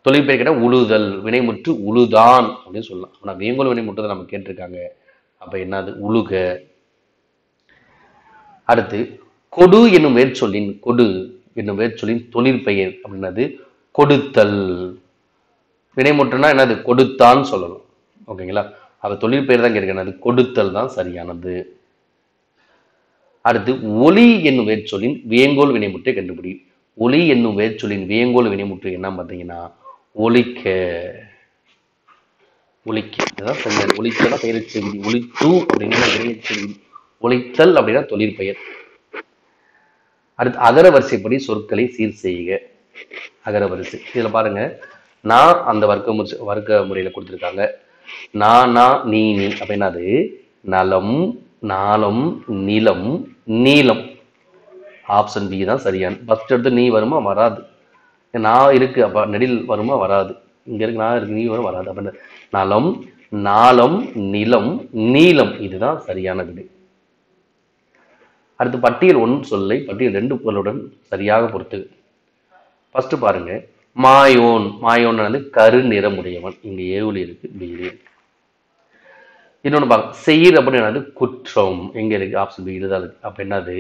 தொழிற்பெயர் கேட்டால் உழுதல், வினைமுற்று உழுதான் அப்படின்னு சொல்லலாம். ஆனால் வேங்கோல் வினைமுற்று தான் நம்ம கேட்டிருக்காங்க. அப்ப என்னது உழுக. அடுத்து கொடு என்னும் வேர்ச்சொல்லின் கொடு என்னும் வேர்ச்சொல்லின் தொழிற்பெயர் அப்படின்னது கொடுத்தல். வினைமுற்றுனா என்னது கொடுத்தான் சொல்லலாம். ஓகேங்களா? அப்ப தொழிற்பெயர் தான் கேட்கிறது, கொடுத்தல் தான் சரியானது. அடுத்து ஒளி என்னும் வேர்ச்சொல்லின் வேங்கோல் வினைமுற்றை கண்டுபிடி. ஒளி என்னும் வேர்ச்சொல்லின் வேங்கோல் வினைமுற்று என்ன பார்த்தீங்கன்னா ஒலிக்க. ஒலிக்க இதுதான் சொன்னேன். ஒலிக்கனா பெயர் செய்தி, ஒலித்து அப்படின்னா வினையச் செய்தி, ஒலித்தல் அப்படின்னா தொழிற்பெயர். அடுத்து அகர வரிசைப்படி சொற்களை சீர் செய்க. அகர வரிசை இதுல பாருங்க, நான் அந்த வர்க்க முறையில கொடுத்துருக்காங்க. நானா நீ நீ அப்படின்னாது நலம், நாளம், நிலம், நீளம். ஆப்ஷன் பி தான் சரியான. ஃபர்ஸ்ட் எடுத்து நீ வருமா வராது, நான் இருக்கு அப்ப நெடில் வருமா வராது, இங்க இருக்கு நான் இருக்கு நீ வரும் வராது. அப்படின்னு நலம், நாளம், நிலம், நீளம் இதுதான் சரியான விடை. அடுத்து பட்டியல் 1 சொல்லை பட்டியல் 2 பொருளுடன் சரியாக பொறுத்து. ஃபர்ஸ்ட் பாருங்க, மாயோன். மாயோன் வந்து கரு நிறமுடையவன். இங்க ஏவுல இருக்கு, பியில இருக்கு. இன்னொன்னு பாருங்க, செயிர் அப்படின்னு குற்றம். எங்க இருக்கு? ஆப்ஷன் பி இதுதான் இருக்கு. அப்ப என்னது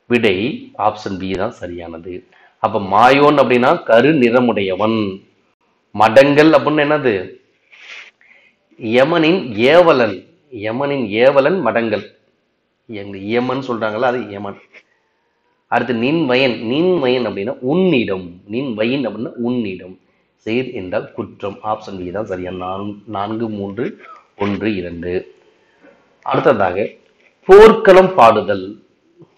விடை? ஆப்ஷன் பி தான் சரியானது. அப்ப மாயோன் அப்படின்னா கரு நிறமுடையவன். மடங்கள் அப்படின்னு என்னது? யமனின் ஏவலன். யமனின் ஏவலன் மடங்கள். யமன் சொல்றாங்கல்ல, அது யமன். அடுத்து நின்வயன். நின்வயன் அப்படின்னா உன்னிடம். நின்வயன் அப்படின்னா உன்னிடம். செயிர் என்றால் குற்றம். ஆப்ஷன் பி தான் சரியான. 4, 3, 1, 2. அடுத்ததாக போர்க்களம் பாடுதல்.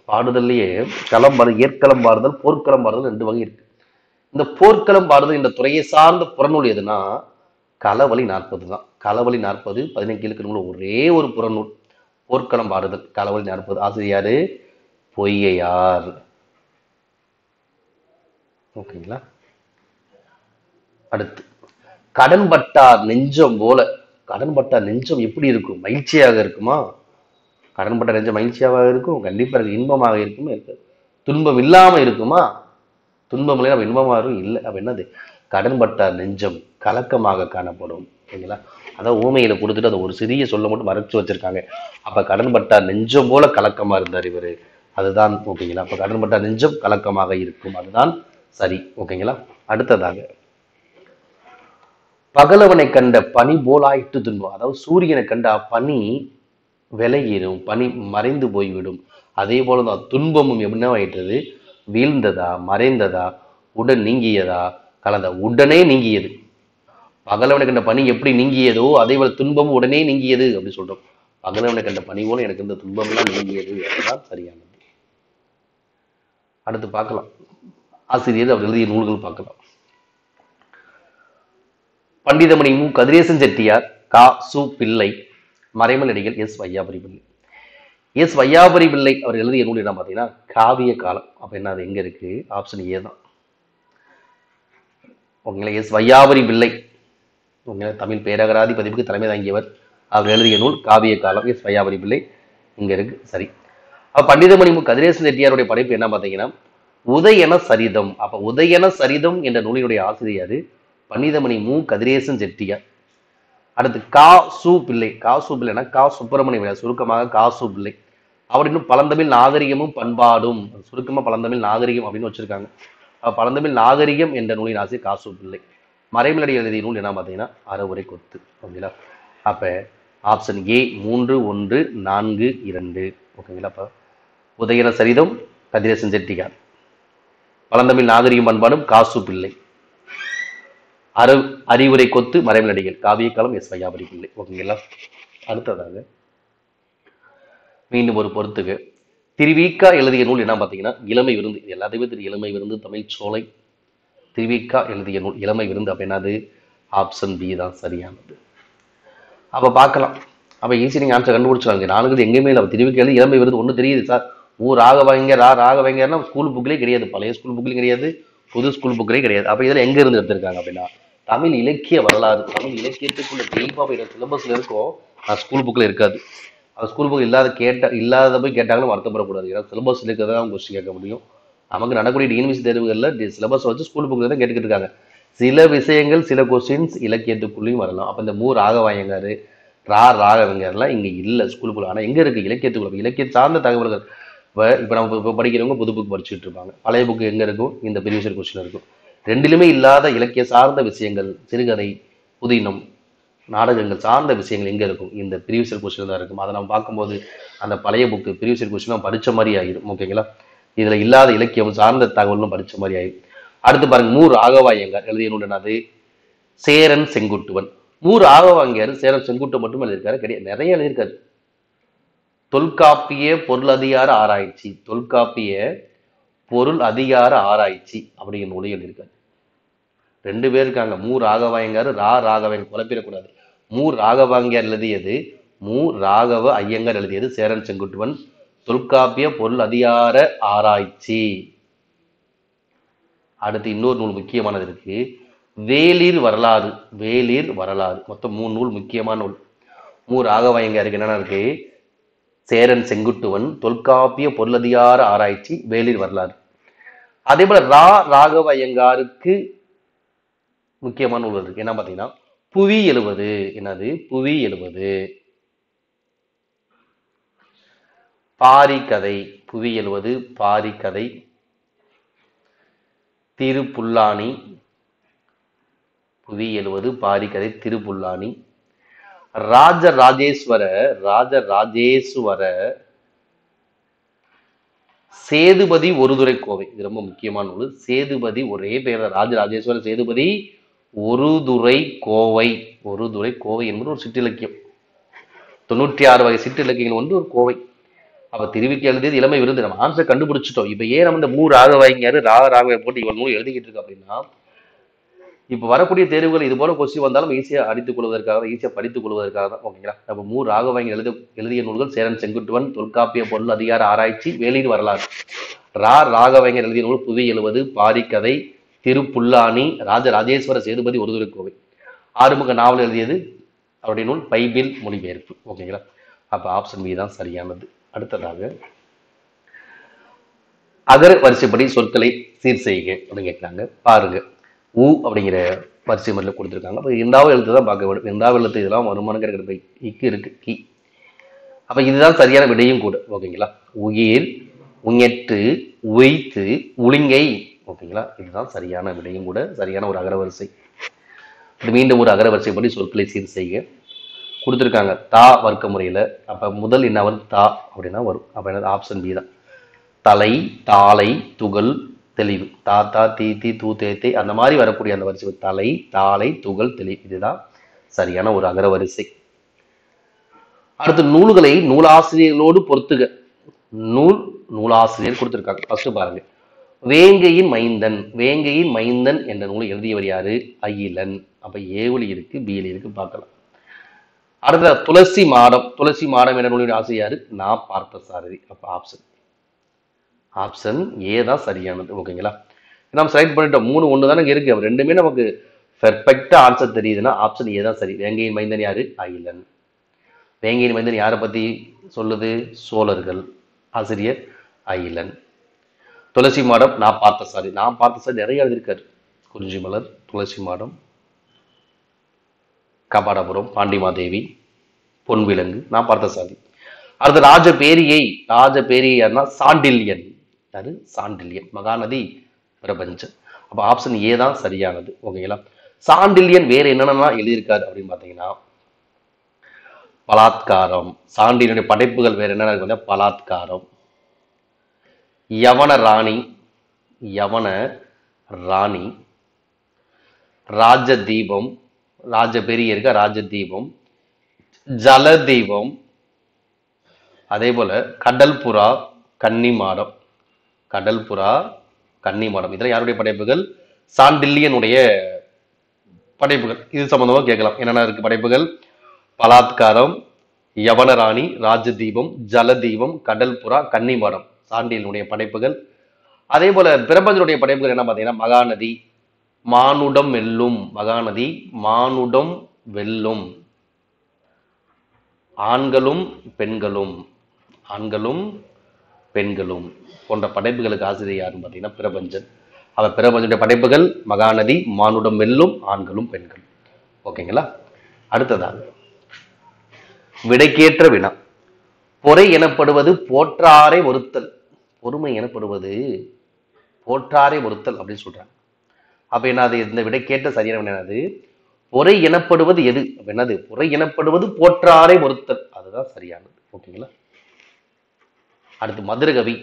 பாடுதல்லையே களம் பாடு, ஏற்களம் பாடுதல், போர்க்களம் பாடுதல் 2 வகை இருக்கு. இந்த போர்க்களம் பாடுதல் இந்த துறையை சார்ந்த புறநூல் எதுனா களவழி 40 தான். களவழி 40 15 இலக்கணங்கள் ஒரே ஒரு புறநூல். போர்க்களம் பாடுதல் களவழி 40. ஆசிரியர் பொய்கையார். ஓகேங்களா? அடுத்து கடன்பட்டார் நெஞ்சம் போல. கடன்பட்டார் நெஞ்சம் எப்படி இருக்கும்? மகிழ்ச்சியாக இருக்குமா? கடன்பட்ட நெஞ்சம் மகிழ்ச்சியாக இருக்கும்? கண்டிப்பா இருக்கு. இன்பமாக இருக்குமா? இருக்காது. துன்பம் இல்லாம இருக்குமா? துன்பம் இல்லை, இன்பமாக இல்லை. அப்ப என்னது? கடன்பட்டார் நெஞ்சம் கலக்கமாக காணப்படும். ஓகேங்களா? அதான் ஊமையில கொடுத்துட்டு அதை ஒரு சிறிய சொல்ல மட்டும் மறைச்சு வச்சிருக்காங்க. அப்ப கடன்பட்டார் நெஞ்சம் போல கலக்கமா இருந்தார் இவரு, அதுதான். ஓகேங்களா? அப்ப கடன்பட்டார் நெஞ்சம் கலக்கமாக இருக்கும், அதுதான் சரி. ஓகேங்களா? அடுத்ததாக பகலவனை கண்ட பனி போலாயிட்டு துன்பம். அதாவது சூரியனை கண்ட பனி விலகிடும், பனி மறைந்து போய்விடும். அதே போலதான் துன்பமும் என்ன ஆயிட்டது? வீழ்ந்ததா, மறைந்ததா, உடன் நீங்கியதா, கலந்த உடனே நீங்கியது. பகலவனை கண்ட பனி எப்படி நீங்கியதோ அதே போல துன்பமும் உடனே நீங்கியது அப்படி சொல்றோம். பகலவனை கண்ட பனி போல எனக்கு இந்த துன்பம் எல்லாம் நீங்கியது, அதுதான் சரியானது. அடுத்து பார்க்கலாம், ஆசிரியர் அவர் எழுதிய நூல்கள் பார்க்கலாம். பண்டிதமணி மு கதிரேசன் செட்டியார், கா சு பிள்ளை, மறைமலடிகள் எஸ் வையாபுரி பிள்ளை. எஸ் வையாபுரி பிள்ளை அவர் எழுதிய நூல் என்ன பார்த்தீங்கன்னா காவிய காலம். அப்ப என்ன அது எங்க இருக்கு? ஆப்ஷன் ஏ தான். ஓகேங்களா? எஸ் வையாபுரி பிள்ளை தமிழ் பேரகராதி பதிப்புக்கு தலைமை தாங்கியவர். அவர் எழுதிய நூல் காவிய காலம். எஸ் வையாபுரி பிள்ளை இங்க இருக்கு, சரி. அப்ப பண்டிதமணி மு கதிரேசன் செட்டியாருடைய படைப்பு என்ன பார்த்தீங்கன்னா உதயன சரிதம். அப்ப உதயன சரிதம் என்ற நூலினுடைய ஆசிரியர் பண்டிதமணி மு கதிரேசன் செட்டியார். அடுத்து கா சு பிள்ளை. கா சு பிள்ளைனா கா சுப்பிரமணிய, சுருக்கமாக கா சு பிள்ளை. அவர் இன்னும் பழந்தமிழ் நாகரிகமும் பண்பாடும், சுருக்கமா பழந்தமிழ் நாகரிகம் அப்படின்னு வச்சிருக்காங்க. பழந்தமிழ் நாகரிகம் என்ற நூலின் ஆசிரியர் கா சு பிள்ளை. மறைமலடி எழுதிய நூல் என்ன பார்த்தீங்கன்னா அறவுரை கொத்து. ஓகேங்களா? அப்ப ஆப்ஷன் ஏ 3, 1, 4, 2. ஓகேங்களா? அப்ப உதயன சரிதம் கதிரேசன் செட்டியார், பழந்தமிழ் நாகரிகம் பண்பாடும் காசு பிள்ளை, அறிவுரை கொத்து மறைமலடிகள், காவிய காலம் எஸ் வையாபுரி பிள்ளை. ஓகேங்களா? அடுத்ததாக மீண்டும் ஒரு பொறுத்துக்கு திருவிக்கா எழுதிய நூல் என்ன பார்த்தீங்கன்னா இளமை விருந்து. எல்லாத்தையுமே இளமை விருந்து, தமிழ் சோலை. திருவிக்கா எழுதிய நூல் இளமை விருந்து. அப்ப என்னது? ஆப்ஷன் பி தான் சரியானது. அப்ப பார்க்கலாம். அப்ப ஈஸி நீங்க ஆன்சர் கண்டுபிடிச்சாங்க. நானுக்கு எங்கேயுமே இல்லை. திருவிக்கா எழுதி இளமை விருந்து ஒண்ணு தெரியுது சார். ராகவைங்கர் ராகவைங்கர்னா ஸ்கூல் புக்லேயே கிடையாது, பழைய ஸ்கூல் புக்லேயும் கிடையாது, புது ஸ்கூல் புக்லேயும் கிடையாது. அப்ப இதெல்லாம் எங்க இருந்து எடுத்திருக்காங்க அப்படின்னா தமிழ் இலக்கிய வரலாறு, தமிழ் இலக்கியத்துக்குள்ள டீப்பா போய் சிலபஸ்ல இருக்கும், ஸ்கூல் புக்ல இருக்காது. அது ஸ்கூல் புக் இல்லாத போய் கேட்டாங்களும் வருத்தப்படக்கூடாது. ஏன்னா சிலபஸ் இருக்கிறத அவங்க கொஸ்டின் கேட்க முடியும். நமக்கு நடக்கூடிய டிஎன்பிசி தேர்வுகளில் சிலபஸ் வச்சு ஸ்கூல் புக்கில் தான் கேட்டுக்கிட்டு இருக்காங்க. சில விஷயங்கள் சில கொஸ்டின்ஸ் இலக்கியத்துக்குள்ளேயும் வரலாம். அப்போ இந்த ராகவாயங்காரு ராகவங்கர்லாம் இங்கே இல்லை ஸ்கூல் புக். ஆனால் எங்கே இருக்குது இலக்கியத்துக்குள்ள? இலக்கிய சார்ந்த தகவல்கள். இப்போ நம்ம இப்போ படிக்கிறவங்க புது புக் படிச்சுட்டு இருப்பாங்க. பழைய புக்கு எங்கே இருக்கும்? இந்த ப்ரீவியஸ் கொஸ்டின் இருக்கும். ரெண்டிலுமே இல்லாத இலக்கிய சார்ந்த விஷயங்கள், சிறுகதை, புதினம், நாடகங்கள் சார்ந்த விஷயங்கள் எங்கே இருக்கும்? இந்த ப்ரீவியஸ் கொஸ்டின் தான் இருக்கும். அதை நம்ம பார்க்கும்போது அந்த பழைய புக்கு ப்ரீவியஸ் கொஸ்டின் நம்ம படித்த மாதிரி ஆகிடும். ஓகேங்களா? இதில் இல்லாத இலக்கியம் சார்ந்த தகவலும் படித்த மாதிரி ஆகிடும். அடுத்து பாருங்க, ராகவாயங்கார் எழுதிய நூல் என்னது? சேரன் செங்குட்டுவன். ராகவாயங்கார் சேரன் செங்குட்டுவன் மட்டும் எழுதியிருக்காரு கிடையாது, நிறைய எழுதியிருக்காரு. தொல்காப்பிய பொருள் அதிகார ஆராய்ச்சி, தொல்காப்பிய பொருள் அதிகார ஆராய்ச்சி அப்படிங்கிற நூலை எழுதியிருக்காரு. 2 பேர் இருக்காங்க. ராகவாயங்கார் ராகவன் குழப்பிடக்கூடாது. ராகவாயங்கார் எழுதியது, ராகவ ஐயங்கார் எழுதியது சேரன் செங்குட்டுவன் தொல்காப்பிய பொருள் அதிகார ஆராய்ச்சி. அடுத்து இன்னொரு நூல் முக்கியமானது இருக்கு, வேளிர் வரலாறு. வேளிர் வரலாறு. மொத்தம் 3 நூல் முக்கியமான நூல். ராகவாயங்காருக்கு என்னென்ன இருக்கு? சேரன் செங்குட்டுவன் தொல்காப்பிய பொருளதிகார ஆராய்ச்சி, வேளிர் வரலாறு. அதே போல ராகவாயங்காருக்கு முக்கியமான நூல் இருக்கு. என்ன பார்த்தீங்கன்னா புவி 70. என்னது? புவி 70. பாரிக்கதை. புவி 70 பாரிக்கதை. திருப்புல்லானி. புவி 70 பாரிக்கதை திருப்புல்லானி. ராஜராஜேஸ்வர சேதுபதி ஒருதுரை கோவை. இது ரொம்ப முக்கியமான நூல். சேதுபதி, ஒரே பேர் ராஜராஜேஸ்வர சேதுபதி ஒருதுரை கோவை. ஒருதுரை கோவை என்பது ஒரு சிற்றிலக்கியம். 96 வகை சிற்றிலக்கியங்கள் வந்து ஒரு கோவை. அப்ப திருவிக்கு எழுதியது இளமை விருந்து. நம்ம ஆன்சர் கண்டுபிடிச்சிட்டோம். இப்ப ஏன் நம்ம இந்த ராகவாயங்காரு ராகவை போட்டு இவ்வளவு நூல் எழுதிக்கிட்டு இருக்கு அப்படின்னா, இப்போ வரக்கூடிய தேர்வுகள் இது போல கொஸ்டின் வந்தாலும் ஈஸியா அடித்துக் கொள்வதற்காக, ஈஸியா படித்துக் கொள்வதற்காக தான். ஓகேங்களா? அப்ப ராகவாயங்கார் எழுதிய நூல்கள் சேரன் செங்குட்டுவன் தொல்காப்பிய பொருள் அதிகார ஆராய்ச்சி, வேளிர் வரலாறு. ராகவாயங்கார் எழுதிய நூல் புவி 70 பாரிக்கதை திருப்புல்லானி, ராஜராஜேஸ்வர சேதுபதி ஒருதுரை கோவை. ஆறுமுக நாவல் எழுதியது அவருடைய நூல் பைபிள் மொழிபெயர்ப்பு. ஓகேங்களா? அப்ப ஆப்ஷன் பி தான் சரியானது. அடுத்ததாக அகர வரிசைப்படி சொற்களை சீர் செய்க அப்படின்னு கேட்கிறாங்க. பாருங்க, அப்படிங்கிற வரிசை முறையில் கொடுத்துருக்காங்க. அப்போ 2வது எழுத்து தான் பார்க்க வேண்டும். 2வது எழுத்து இதெல்லாம் வருமானங்கிற இக்கு இருக்கு கி. அப்ப இதுதான் சரியான விடையும் கூட. ஓகேங்களா? உயிர், உஞெற்று, உய்த்து, உளிங்கை. ஓகேங்களா? இதுதான் சரியான விடையும் கூட, சரியான ஒரு அகரவரிசை. இது மீண்டும் ஒரு அகரவரிசைப்படி சொற்களை சீர் செய்க கொடுத்துருக்காங்க. தா வர்க்க முறையில. அப்ப முதல் என்ன வரும்? தா அப்படின்னா வரும். அப்ப என்ன? ஆப்ஷன் பி தான். தலை, தாளை, துகள், தெளிவு. தாத்தா, தீ தூ தே அந்த மாதிரி வரக்கூடிய அந்த வரிசை தலை, தாளை, துகள், தெளிவு. இதுதான் சரியான ஒரு அகரவரிசை. அடுத்து நூல்களை நூலாசிரியர்களோடு பொறுத்துக. நூலாசிரியர் கொடுத்திருக்காங்க. ஃபர்ஸ்ட் பாருங்க, வேங்கையின் மைந்தன். வேங்கையின் மைந்தன் என்ற நூலை எழுதியவர் யாரு? அயிலன். அப்ப ஏவுல இருக்கு, பியில் இருக்கு, பார்க்கலாம். அடுத்த துளசி மாடம். துளசி மாடம் என்ற நூலின் ஆசிரியர் நா. பார்த்தசாரதி. அப்ப ஆப்ஷன் ஏ தான் சரியானது. ஓகேங்களா? நம்ம செலக்ட் பண்ணிட்டோம். 3 1 தானே இருக்கு. ரெண்டுமே நமக்கு பெர்ஃபெக்டா ஆன்சர் தெரியுதுன்னா ஆப்ஷன் ஏ தான் சரி. வேங்கையின் மைந்தன் யாரு? அயிலன். வேங்கையின் மைந்தன் யாரை பத்தி சொல்லுது? சோழர்கள். ஆசிரியர் அயிலன். துளசி மாடம் நா. பார்த்தசாரதி. நா. பார்த்தசாரதி நிறைய எழுதியிருக்காரு. குறிஞ்சி மலர், துளசி மாடம், கபாடபுரம், பாண்டிமாதேவி, பொன்விலங்கு, நா. பார்த்தசாரதி. அடுத்து ராஜபேரியை யாருன்னா சாண்டில்யன். யாரு? சாண்டில்யன். மகாநதி பிரபஞ்சன். அப்ப ஆப்ஷன் ஏ தான் சரியானது. ஓகேங்களா? சாண்டில்யன் வேற என்னென்னலாம் எழுதியிருக்காரு அப்படின்னு பாத்தீங்கன்னா, பலாத்காரம். சாண்டில்யனுடைய படைப்புகள் வேற என்னென்ன இருக்கு? பலாத்காரம், யவன ராணி, ராஜதீபம், ராஜபெரிய இருக்க ராஜதீபம், ஜலதீபம், அதே போல கடல் புறா, கன்னிமாடம். இதெல்லாம் யாருடைய படைப்புகள்? சாண்டில்யனுடைய படைப்புகள். இது சம்பந்தமா கேட்கலாம். என்னென்ன இருக்கு படைப்புகள்? பலாத்காரம், யவனராணி, ராஜதீபம், ஜலதீபம், கடல் புறா, கன்னிமாடம். சாண்டில்யனுடைய படைப்புகள். அதே போல பிரபஞ்சனுடைய படைப்புகள் என்ன பார்த்தீங்கன்னா, மகாநதி, மானுடம் வெல்லும். மகாநதி மானுடம் வெல்லும். ஆண்களும் பெண்களும் ஆண்களும் பெண்களும் போன்ற படைப்புகளுக்கு ஆசிரியர் யாருன்னு பார்த்தீங்கன்னா பிரபஞ்சன். அவர் பிரபஞ்சனுடைய படைப்புகள் மகாநதி, மானுடம் வெல்லும், ஆண்களும் பெண்களும். ஓகேங்களா? அடுத்ததாக விடைக்கேற்ற வினா. பொறை எனப்படுவது போற்றாரை ஒருத்தல். பொறுமை எனப்படுவது போற்றாரை ஒருத்தல் அப்படின்னு சொல்றாங்க. அப்ப என்னது? இந்த விடைக்கேற்ற சரியான வினா என்னது? பொறை எனப்படுவது எது? அப்ப என்னது? பொறை எனப்படுவது போற்றாரை ஒருத்தல். அதுதான் சரியானது. ஓகேங்களா? அடுத்து மதுரகவி.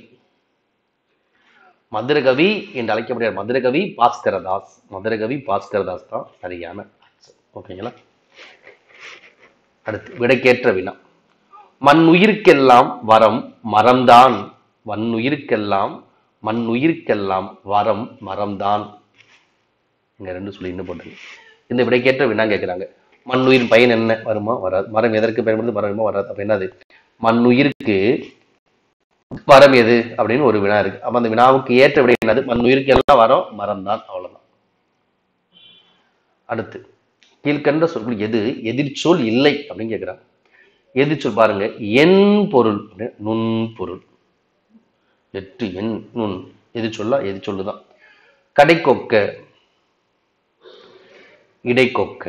மதுரகவி என்று அழைக்கப்படுகிற மதுரகவி பாஸ்கரதாஸ். மதுரகவி பாஸ்கரதாஸ் தான் சரியான ஆன்சர். ஓகேங்களா? அடுத்து விடைக்கேற்ற வினா. மண்ணுயிர்க்கெல்லாம் வரம் மரம்தான். மண்ணுயிர்க்கெல்லாம் வரம் மரம்தான். இங்க ரெண்டு சொல்லி இன்னும் போட்டு இந்த விடைக்கேற்ற வினா கேட்கிறாங்க. மண்ணுயிர் பயன் என்ன? வருமா வராது. மரம் எதற்கு பயன்படுது? வருமா வராது. அப்ப என்னது? மண்ணுயிருக்கு வரம் எது அப்படின்னு ஒரு வினா இருக்கு. அப்ப அந்த வினாவுக்கு ஏற்ற விடை என்னது? மண்ணுயிருக்கு எல்லாம் வரம் மரம் தான். அவ்வளவுதான். அடுத்து கீழ்கண்ட சொற்கள் எது எதிர்ச்சொல் இல்லை அப்படின்னு கேட்கிறாங்க. எதிர்ச்சொல் பாருங்க. என் பொருள், நுண் பொருள், எட்டு எண் நுண் எதிர்ச்சொல்லா? எதிர்ச்சொல்லுதான். கடைக்கொக்க, இடைக்கொக்க,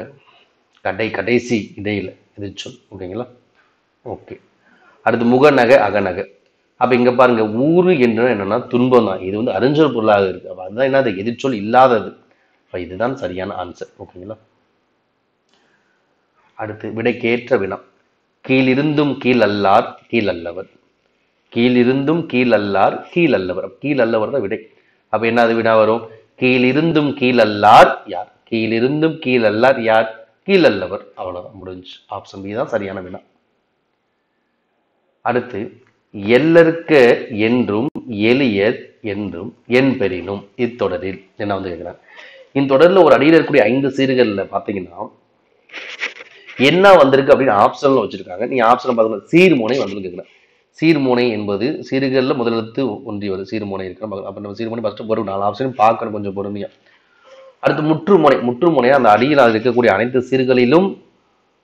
கடைசி இடையில எதிர்ச்சொல். ஓகேங்களா? ஓகே. அடுத்து முகநகை அகநகை. அப்ப இங்க பாருங்க, ஊரு என்று என்னன்னா துன்பம் தான். இது வந்து அறிஞ்சொல் பொருளாக இருக்கு. அப்ப அதுதான் என்ன? எதிர்ச்சொல் இல்லாதது. அப்ப இதுதான் சரியான ஆன்சர். ஓகேங்களா? அடுத்து விடைக்கேற்ற வினா. கீழிருந்தும் கீழ் அல்லார் கீழ் அல்லவர். கீழிருந்தும் கீழ் அல்லார் கீழ் அல்லவர். கீழ் அல்லவர் தான் விடை. அப்ப என்ன வினா வரும்? கீழிருந்தும் கீழ் அல்லார் யார்? கீழிருந்தும் கீழ் அல்லார் யார்? கீழ் அல்லவர். அவ்வளவுதான், முடிஞ்சு. ஆப்ஷன் பி தான் சரியான வினா. அடுத்து எல்லற்க என்றும் எளியர் என்றும் என் பெறினும் இத்தொடரில் என்ன வந்து கேட்கிறாங்க. இந்த தொடரில் ஒரு அடியில் இருக்கக்கூடிய 5 சீர்கள்ல பாத்தீங்கன்னா என்ன வந்திருக்கு அப்படின்னு ஆப்ஷன்ல வச்சிருக்காங்க. நீங்க ஆப்ஷன் பாத்தீங்கன்னா சீர்மோனை வந்து கேட்கலாம். சீர்மோனை என்பது சீர்கள்ல முதலெழுத்து ஒன்றி வரும். சீர்மோனை இருக்கிற அப்ப நம்ம சீர்மோனை ஃபர்ஸ்ட் வரும். 4 ஆப்ஷனும் பார்க்கணும் கொஞ்சம் பொறுமையா. அடுத்து முற்றுமுனை. முற்றுமுனை அந்த அடியில் இருக்கக்கூடிய அனைத்து சீர்களிலும்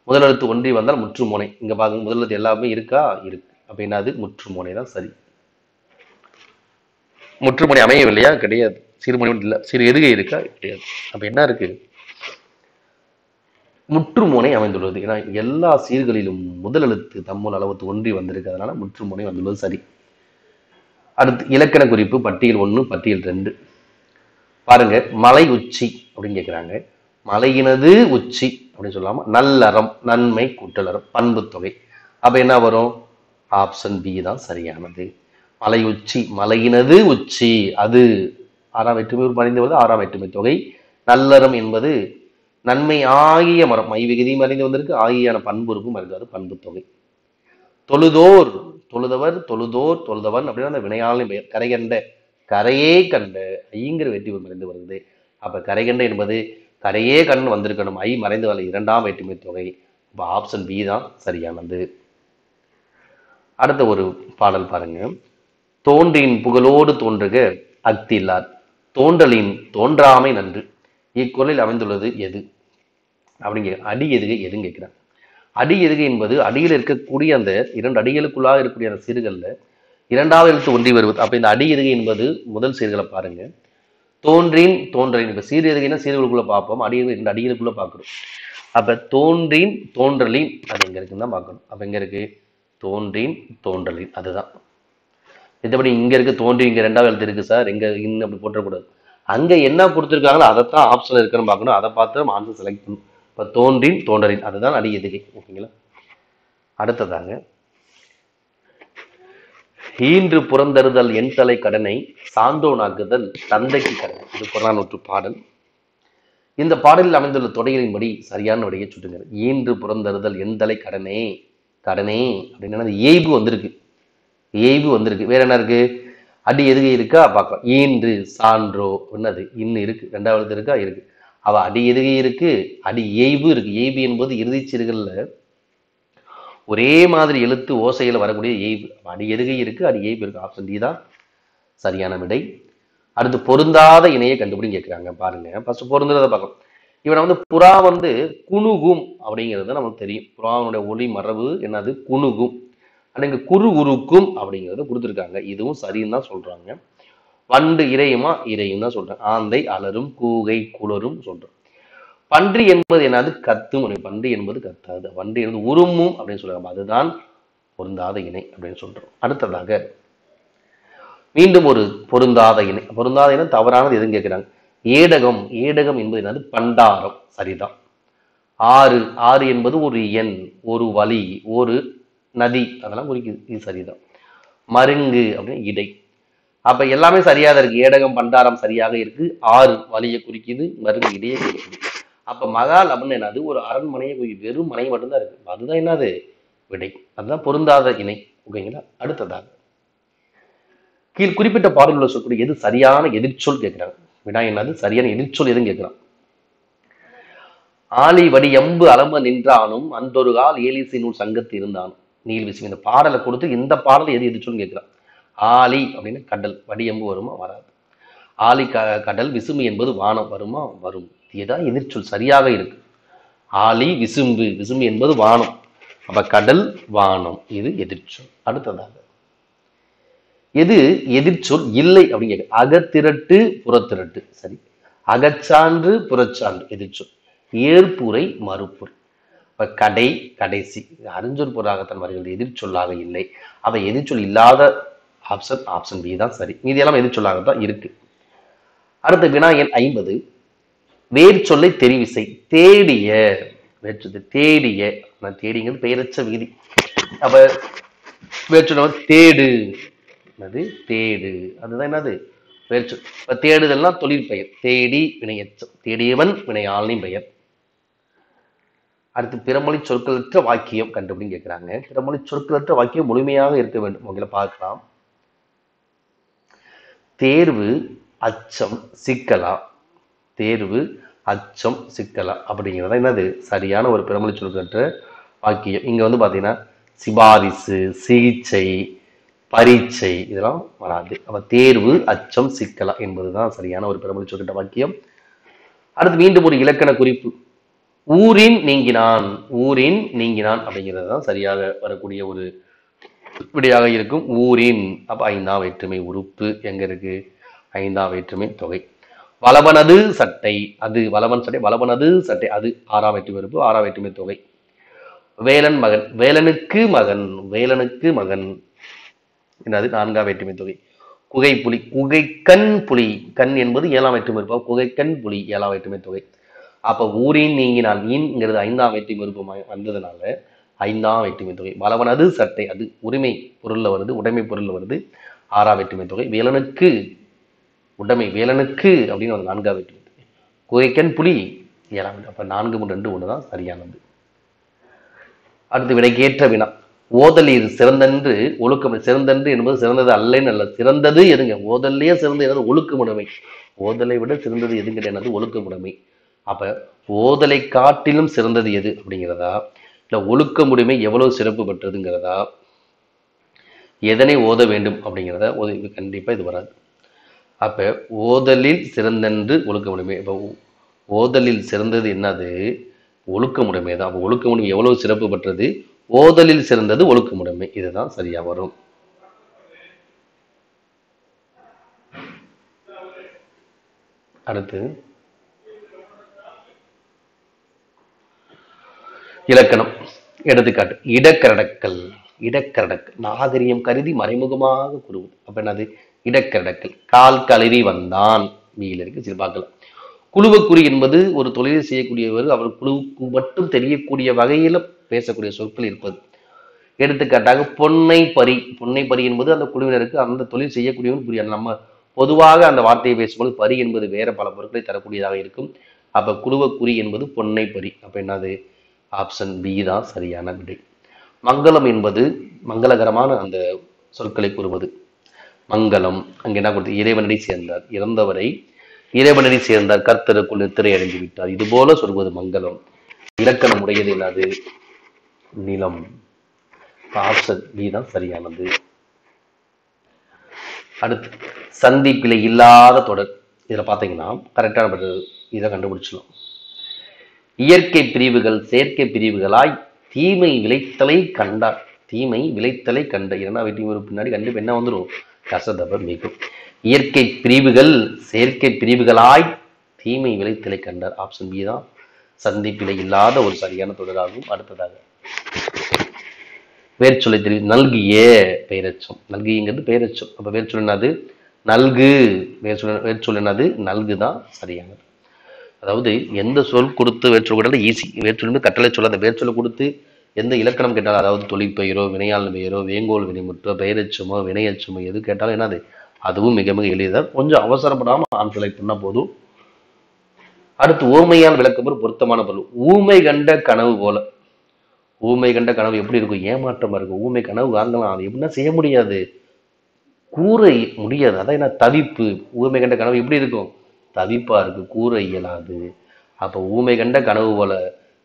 முதலெழுத்து ஒன்றி வந்தால் முற்றுமுனை. இங்க பாருங்க, முதலெழுத்து எல்லாமே இருக்கா? இருக்கு. அப்ப என்னது? முற்றுமுனை தான் சரி. முற்றுமுனை அமையவில்லையா? கிடையாது. சீர்மொழி இல்ல. சிறு எதுகை இருக்கா? கிடையாது. அப்ப என்ன இருக்கு? முற்றுமுனை அமைந்துள்ளது. ஏன்னா எல்லா சீர்களிலும் முதல் எழுத்து தம்முள் அளவுக்கு ஒன்றி வந்திருக்கு. அதனால முற்றுமுனை வந்துள்ளது சரி. அடுத்து இலக்கண குறிப்பு பட்டியல் 1 பட்டியல் 2 பாருங்க. மலை உச்சி அப்படின்னு கேட்கிறாங்க. மலையினது உச்சி அப்படின்னு சொல்லாம நல்லறம், நன்மை, கூட்டலறம், பண்பு தொகை. அப்ப என்ன வரும்? ஆப்ஷன் பி தான் சரியானது. மலை உச்சி, மலையினது உச்சி, அது 6ஆம் வேற்றுமை மறைந்து வருது. 6ஆம் வேற்றுமை தொகை. நல்லறம் என்பது நன்மை ஆகிய மரம், மை விகுதியும் அறிந்து வந்திருக்கு. ஆகியான பண்புறுப்பும் இருக்காது, பண்பு தொகை. தொழுதோர், தொழுதவர், தொழுதோர், தொழுதவன் அப்படின்னா அந்த வினையாளின் பெயர். கரை கண்ட, கரையே கண்ட, ஐங்கிற வேற்றுமை மறைந்து வருது. அப்ப கரை கண்ட என்பது கரையே கண் வந்திருக்கணும். ஐ மறைந்து வரல, 2ஆம் வேற்றுமை தொகை. அப்ப ஆப்ஷன் பி தான் சரியானது. அடுத்த ஒரு பாடல் பாருங்க. தோன்றின் புகழோடு தோன்றுக அக்தில்லார், தோன்றலின் தோன்றாமை நன்று. இக்குறளில் அமைந்துள்ளது எது அப்படிங்க. அடி எதுகை எதுன்னு கேட்கிறாங்க. அடி எதுகை என்பது அடியில் இருக்கக்கூடிய அந்த 2 அடிகளுக்குள்ளாக இருக்கக்கூடிய அந்த சீர்கள்ல 2வது எழுத்து ஒன்றி வருவது. அப்ப இந்த அடி எதுகை என்பது முதல் சீர்களை பாருங்க. தோன்றின் தோன்றலின். இப்ப சீர் எதுகைன்னா சீர்களுக்குள்ள பார்ப்போம். அடி 2 அடிகளுக்குள்ள பார்க்கணும். அப்ப தோன்றின் தோன்றலின் அது எங்க இருக்குன்னு தான் பார்க்கணும். அப்ப எங்க இருக்கு? தோன்றின் தோன்றலின், அதுதான். மத்தபடி இங்க இருக்கு தோன்றி, இங்க 2வது எழுத்து இருக்கு சார், எங்க இன்னும் அப்படி போட்டக்கூடாது. அங்க என்ன கொடுத்துருக்காங்களோ அதைத்தான் ஆப்ஷன் இருக்குன்னு பார்க்கணும். அதை பார்த்து ஆன்சர் செலக்ட் பண்ணணும். இப்ப தோன்றின் தோன்றலின் அதுதான் அடி எதுகை. ஓகேங்களா? அடுத்ததாங்க, ஈன்று புறந்தருதல் என் தலை கடனை சான்றோனாக்குதல் தந்தைக்கு கடனை. இது புறநானூற்று பாடல். இந்த பாடலில் அமைந்துள்ள தொடைகளின்படி சரியான விடையை சுட்டுங்க. ஈன்று புறந்தருதல் என் தலை கடனே, கடனே அப்படின்னு இயைபு வந்திருக்கு. இயைபு வந்திருக்கு. வேற என்ன இருக்கு? அடி எதுகை இருக்கா பார்க்கலாம். ஈன்று சான்றோ என்னது? இன்னும் இருக்கு. 2வது இருக்கா? இருக்கு. அவ அடி எதுகை இருக்கு, அடி இயைபு இருக்கு. இயைபு என்பது இறுதி சீர்கள்ல ஒரே மாதிரி எழுத்து ஓசையில வரக்கூடிய இயைபு. அடி எதுகை இருக்கு, அடி இயைபு இருக்கு. ஆப்ஷன் டி தான் சரியான விடை. அடுத்து பொருந்தாத இணையை கண்டுபிடின்னு கேட்கிறாங்க. பாருங்க, ஃபர்ஸ்ட் பொருந்துறத பார்க்கலாம். இவனை வந்து புறா வந்து குணுகும் அப்படிங்கிறது நமக்கு தெரியும். புறாவுடைய ஒளி மரபு என்னது? குணுகும். ஆனா இங்க குறு உருக்கும் அப்படிங்கிறத கொடுத்துருக்காங்க. இதுவும் சரின்னு தான் சொல்றாங்க. வண்டு இறையுமா? இறையும் தான் சொல்றேன். ஆந்தை அலரும், கூகை குளரும் சொல்றேன். பன்றி என்பது என்னது? கத்தும். பன்றி என்பது கத்தாது. வண்டு என்பது உருமும் அப்படின்னு சொல்றாங்க. அதுதான் பொருந்தாத இணை அப்படின்னு சொல்றோம். அடுத்ததாக மீண்டும் ஒரு பொருந்தாத இணை. பொருந்தாத இணை தவறானது எதுன்னு கேட்கிறாங்க. ஏடகம். ஏடகம் என்பது என்னது? பண்டாரம். சரிதான். ஆறு. ஆறு என்பது ஒரு எண், ஒரு வழி, ஒரு நதி, அதெல்லாம் குறிக்குது. இது சரிதான். மருங்கு அப்படின்னு இடை. அப்ப எல்லாமே சரியாக இருக்கு. ஏடகம் பண்டாரம் சரியாக இருக்கு. ஆறு வழியை குறிக்குது, மருங்கு இடையே குறிக்குது. அப்ப மகால் அப்படின்னு என்னது? ஒரு அரண்மனையை குறிக்குது. வெறும் மனை மட்டும்தான் இருக்கு. அதுதான் என்னது? விடை. அதுதான் பொருந்தாத இணை. ஓகேங்களா? அடுத்ததாக கீழ் குறிப்பிட்ட பாடல் உள்ள சொற்கள் எது சரியான எதிர்ச்சொல் கேட்கிறாங்க. வினா என்னது? சரியான எதிர்ச்சொல் எதுன்னு கேட்கிறான். ஆலி வடி எம்பு அலம நின்றானும் அந்தொரு கால் ஏலிசி நூல் சங்கத்து இருந்தானும். நீல் விசும். இந்த பாடலை கொடுத்து இந்த பாடலை எது எதிர்ச்சொல்னு கேட்கிறான். ஆலி அப்படின்னு கடல், வடி எம்பு வருமா? வராது. ஆலி கடல், விசும்பு என்பது வானம், வருமா? வரும். இதுதான் எதிர்ச்சொல், சரியாக இருக்கு. ஆலி விசும்பு, விசும்பு என்பது வானம், அப்ப கடல் வானம், இது எதிர்ச்சொல். அடுத்ததாக எது எதிர்ச்சொல் இல்லை அப்படின்னு கேட்க. அகத்திரட்டு புறத்திரட்டு சரி. அகச்சான்று புறச்சான்று எதிர்ச்சொல். ஏற்புரை மறுப்புரை. இப்ப கடை கடைசி அறிஞ்சொல் பொருளாகத்தான் வருகிறது, எதிர்ச்சொல்லாக இல்லை. அவ எதிர்ச்சொல் இல்லாத ஆப்ஷன் பி தான் சரி. மீதி எல்லாம் எதிர்ச்சொல்லாகத்தான் இருக்கு. அடுத்த வினா எண் 50. வேர் சொல்லை தெரிவிசை. தேடிய. வேற்று தேடிய. தேடிங்கிறது பெயரச்ச விகுதி. அப்ப வேற்று தேடு. என்னது? தேடு. அதுதான் என்னது? வேற்று. இப்ப தேடுதல்னா தொழில் பெயர். தேடி வினையச்சம். தேடியவன் வினையாளின் பெயர். அடுத்து பிறமொழி சொற்களற்ற வாக்கியம் கண்டுபிடின்னு கேட்கிறாங்க. பிறமொழி சொற்களற்ற வாக்கியம் முழுமையாக இருக்க வேண்டும். உங்களை பார்க்கலாம். தேர்வு அச்சம் சிக்கலா. தேர்வு அச்சம் சிக்கலா அப்படிங்கிறதா என்னது? சரியான ஒரு பிறமொழி சொற்களற்ற வாக்கியம். இங்க வந்து பாத்தீங்கன்னா சிபாரிசு, சிகிச்சை, பரீட்சை இதெல்லாம் வராது. அப்ப தேர்வு அச்சம் சிக்கலா என்பதுதான் சரியான ஒரு பிறமொழி சொற்களற்ற வாக்கியம். அடுத்து மீண்டும் ஒரு இலக்கண குறிப்பு. ஊரின் நீங்கினான். ஊரின் நீங்கினான் அப்படிங்கிறது தான் சரியாக வரக்கூடிய ஒரு விடையாக இருக்கும். ஊரின். அப்ப ஐந்தாம் வேற்றுமை உறுப்பு எங்க இருக்கு? ஐந்தாம் வேற்றுமை தொகை. வளவனது சட்டை. அது வளவன் சட்டை. வளவனது சட்டை அது ஆறாம் வேற்றுமை உறுப்பு, ஆறாம் வேற்றுமை தொகை. வேலன் மகன். வேலனுக்கு மகன். வேலனுக்கு மகன் என்னது? நான்காம் வேற்றுமை தொகை. குகைப்புலி. குகைக்கண் புலி. கண் என்பது ஏழாம் வேற்றுமை உறுப்பு. குகைக்கண் புலி ஏழாம் வேற்றுமை தொகை. அப்ப ஊரின் நீங்கினான். ஈன்ங்கிறது ஐந்தாம் வேற்றுமை உறுப்பு வந்ததுனால ஐந்தாம் வேற்றுமை தொகை. வளவனது சட்டை அது உரிமை பொருள்ல வருது, உடைமை பொருள்ல வருது, ஆறாம் வேற்றுமை தொகை. வேலனுக்கு உடைமை, வேலனுக்கு அப்படின்னு ஒரு நான்காம் வேற்றுமை தொகை. குகைக்கண் புலி ஏழாம். அப்ப 4, 3, 2, 1 தான் சரியானது. அடுத்து விடைக்கேற்ற வினா. ஓதலில் சிறந்தன்று ஒழுக்கம். சிறந்தன்று என்பது சிறந்தது அல்லன்னு அல்ல, சிறந்தது எதுங்க? ஓதல்லையே சிறந்தது என்னது? ஒழுக்கமுடைமை. ஓதலை விட சிறந்தது எதுங்க? என்னது? ஒழுக்கமுடைமை. அப்ப ஓதலை காட்டிலும் சிறந்தது எது அப்படிங்கிறதா, இல்ல ஒழுக்கமுடைமை எவ்வளவு சிறப்பு பெற்றதுங்கிறதா, எதனை ஓத வேண்டும் அப்படிங்கிறத கண்டிப்பா இது வராது. அப்ப ஓதலில் சிறந்தன்று ஒழுக்கமுடைமை. இப்ப ஓதலில் சிறந்தது என்னது? ஒழுக்கமுடைமை தான். அப்ப ஒழுக்கமுடைமை எவ்வளவு சிறப்பு பெற்றது? ஓதலில் சிறந்தது ஒழுக்கமுடைமை. இதுதான் சரியா வரும். அடுத்து இலக்கணம். எடுத்துக்காட்டு இடக்கரடக்கல். இடக்கரடக்கல் நாகரிகம் கருதி மறைமுகமாக கூறுவது. அப்ப என்னது? இடக்கரடக்கல். கால் களறி வந்தான் வீல் இருக்கு. சரி பார்க்கலாம். குழுவக்குறி என்பது ஒரு தொழிலை செய்யக்கூடியவர், அவர் குழுவுக்கு மட்டும் தெரியக்கூடிய வகையில பேசக்கூடிய சொற்கள் இருப்பது. எடுத்துக்காட்டாக பொன்னை பறி. பொன்னை பறி என்பது அந்த குழுவினருக்கு அந்த தொழில் செய்யக்கூடியவன் புரியாது. நம்ம பொதுவாக அந்த வார்த்தையை பேசும்போது பரி என்பது வேற பல பொருட்களை தரக்கூடியதாக இருக்கும். அப்ப குழுவக்குறி என்பது பொன்னை பறி. அப்ப என்னது? ஆப்ஷன் பி தான் சரியான விடை. மங்களம் என்பது மங்களகரமான அந்த சொற்களை கூறுவது. மங்களம் அங்க என்ன கொடுத்து? இறைவனடி சேர்ந்தார். இறந்தவரை இறைவனடி சேர்ந்தார், கர்த்தருக்குள் நித்திரை அடைந்து விட்டார், இது போல சொல்வது மங்களம். இலக்கணம் உடையது என்னது? நிலம். ஆப்ஷன் பி தான் சரியானது. அடுத்து சந்திப்பிலை இல்லாத தொடர். இதுல பாத்தீங்கன்னா கரெக்டான இதை கண்டுபிடிச்சிடலாம். இயற்கை பிரிவுகள் செயற்கை பிரிவுகளாய் தீமை விளைத்தலை கண்டார். தீமை விளைத்தலை கண்ட இரண்டாம் வேற்றுமை உறுப்பு பின்னாடி கண்டிப்பா என்ன வந்துடும்? கசதபர் மிகும். இயற்கை பிரிவுகள் செயற்கை பிரிவுகளாய் தீமை விளைத்தலை கண்டார். ஆப்ஷன் பி தான் சந்திப்பிலை இல்லாத ஒரு சரியான தொடராகும். அடுத்ததாக வேர்ச்சொல்லை தெரிவி. நல்கிய பெயரச்சம். நல்கிங்கிறது பெயரச்சம். அப்ப வேர்ச்சொல் என்னது? நல்கு. வேர்ச்சொல் என்னது? நல்குதான் சரியானது. அதாவது எந்த சொல் கொடுத்து வேர்ச்சொல் கொடுத்தாலும் ஈஸி. வேர்ச்சொல் கட்டளை சொல்ல அந்த வேர்ச்சொல்லை கொடுத்து எந்த இலக்கணம் கேட்டாலும், அதாவது தொழிற்பெயரோ வினையாள பெயரோ வேங்கோல் வினைமுற்றோ பெயரச்சமோ வினையச்சமோ எது கேட்டாலும் என்னது அதுவும் மிக மிக எளிதாக. கொஞ்சம் அவசரப்படாம ஆன்சரை பண்ணா போதும். அடுத்து ஊமையால் விளக்கப்பொருள் பொருத்தமான பொருள். ஊமை கண்ட கனவு போல. ஊமை கண்ட கனவு எப்படி இருக்கும்? ஏமாற்றமா இருக்கும். ஊமை கனவு காணலாம், அது எப்படின்னா செய்ய முடியாது, கூரை முடியாது. அதான் என்ன? தவிப்பு. ஊமை கண்ட கனவு எப்படி இருக்கும்? தவிப்பா இருக்கு, கூரை இயலாது. அப்ப ஊமை கண்ட கனவு போல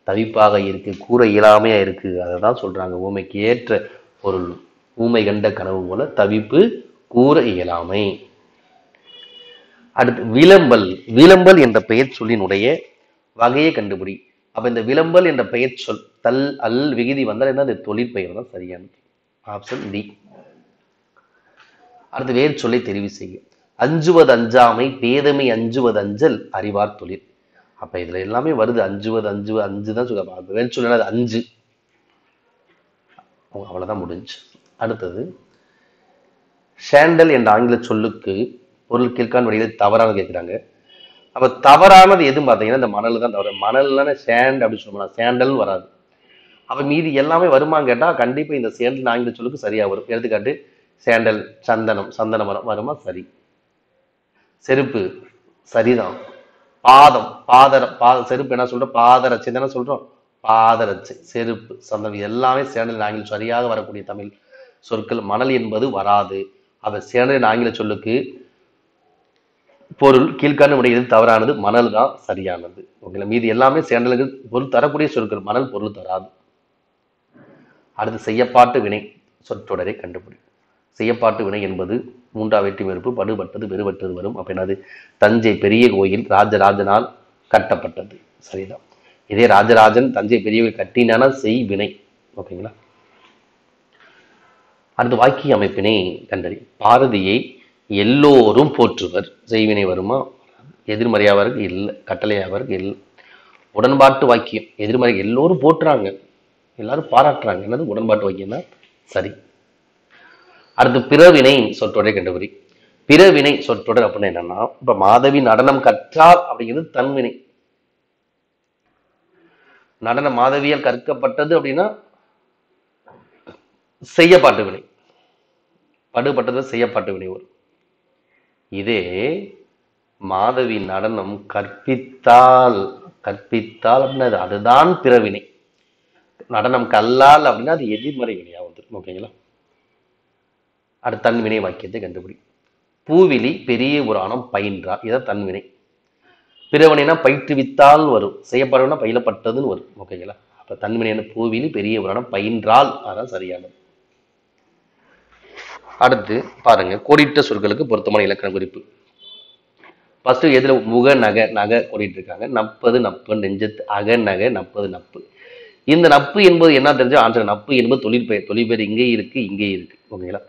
தவிப்பாக இருக்கு, கூரை இயலாமையா இருக்கு. அதை தான் சொல்றாங்க ஊமைக்கு ஏற்ற பொருள். ஊமை கண்ட கனவு போல தவிப்பு, கூரை இயலாமை. அடுத்து விளம்பல். விளம்பல் என்ற பெயர் சொல்லினுடைய வகையை கண்டுபிடி. அப்ப இந்த விளம்பல் என்ற பெயர் சொல் தல் அல் விகுதி வந்தால் என்ன? தொழிற்பெயர் தான் சரியானது. Option D. அடுத்து வேர் சொல்லை தெரிவு செய்ய. அஞ்சுவது அஞ்சாமை, பேதமை அஞ்சுவது அஞ்சல், அறிவார் தொழில். அப்ப இதுல எல்லாமே வருது. அஞ்சுவது அஞ்சுதான் சொல்லுவாங்க. வேர் சொல் அது அஞ்சு. அவ்வளவுதான் முடிஞ்சு. அடுத்தது ஷேண்டல் என்ற ஆங்கில சொல்லுக்கு பொருள் கீழ்காண் வழியில் தவறான கேட்கிறாங்க. அப்ப தவறானது எதுவும் பார்த்தீங்கன்னா இந்த மணல் தான் தவறு. மணல்னா சேண்ட் அப்படின்னு சொல்லணும், சேண்டல் வராது. அப்ப மீதி எல்லாமே வருமான்னு கேட்டா கண்டிப்பா இந்த சேண்டல் ஆங்கில சொல்லுக்கு சரியா வரும். எடுத்துக்காட்டு சேண்டல், சந்தனம், சந்தன மரம் வருமா? சரி. செருப்பு சரிதான். பாதம், செருப்பு என்ன சொல்றோம்? பாதரட்சை தானே சொல்றோம். பாதரட்சை, செருப்பு, சந்தனம் எல்லாமே சேண்டல் ஆங்கில சரியாக வரக்கூடிய தமிழ் சொற்கள். மணல் என்பது வராது. அப்ப சேண்டல் ஆங்கில சொல்லுக்கு பொருள் கீழ்காண முடிகிறது தவறானது, மணல் தான் சரியானது. ஓகேங்களா? மீதி எல்லாமே சேண்டலுக்கு பொருள் தரக்கூடிய சொற்கள், மணல் பொருள் தராது. அடுத்து செய்யப்பாட்டு வினை சொற்றொடரை கண்டுபிடி. செய்யப்பாட்டு வினை என்பது மூன்றாம் வேற்றுமை வெறுப்பு படுபட்டது வெறுபட்டது வரும். அப்ப என்னது? தஞ்சை பெரிய கோயில் ராஜராஜனால் கட்டப்பட்டது. சரிதான். இதே ராஜராஜன் தஞ்சை பெரிய கோயில் கட்டினான செய் வினை. ஓகேங்களா? அடுத்து வாக்கிய அமைப்பினை கண்டறி. பாரதியை எல்லோரும் போற்றுவர், செய்வினை வருமா? எதிர்மறையாவருக்கு இல்லை, கட்டளையாவருக்கு இல்லை. உடன்பாட்டு வாக்கியம் எதிர்மறை. எல்லோரும் போற்றுறாங்க, எல்லாரும் பாராட்டுறாங்க. என்னது? உடன்பாட்டு வாக்கியம் தான் சரி. அடுத்து பிறவினை சொற்றொடரை கண்டுபிடி. பிறவினை சொற்றொடர் அப்படின்னா என்னன்னா, இப்ப மாதவி நடனம் கற்றார் அப்படிங்கிறது தன்வினை. நடனம் மாதவியால் கற்கப்பட்டது அப்படின்னா செய்யப்பாட்டு வினை. படுபட்டது செய்யப்பாட்டு வினை வரும். இதே மாதவி நடனம் கற்பித்தால் அப்படின்னா அதுதான் பிறவினை. நடனம் கல்லால் அப்படின்னா அது எதிர்மறை வினையா வந்துடும். ஓகேங்களா? அடுத்த தன்வினை வாக்கியத்தை கண்டுபிடி. பூவிலி பெரிய புராணம் பயின்றார், இதான் தன்வினை. பிறவினைனா பயிற்றுவித்தால் வரும், செய்யப்படுறதுனா பயிலப்பட்டதுன்னு வரும். ஓகேங்களா? அப்ப தன்வினை பூவிலி பெரிய புராணம் பயின்றால், அதான் சரியானது. அடுத்து பாருங்க, கோடிட்ட சொற்களுக்கு பொருத்தமான இலக்கண குறிப்பு. ஃபர்ஸ்ட் எதுல? முக நகை, நகை கோடிட்டு இருக்காங்க. நப்பது நப்பு, நெஞ்சத்து அக நகை நப்பது நப்பு. இந்த நப்பு என்பது என்ன தெரிஞ்சு ஆன்சர். நப்பு என்பது தொழிற்பெயர். தொழிற்பெயர் இங்கே இருக்கு, இங்கே இருக்கு. ஓகேங்களா?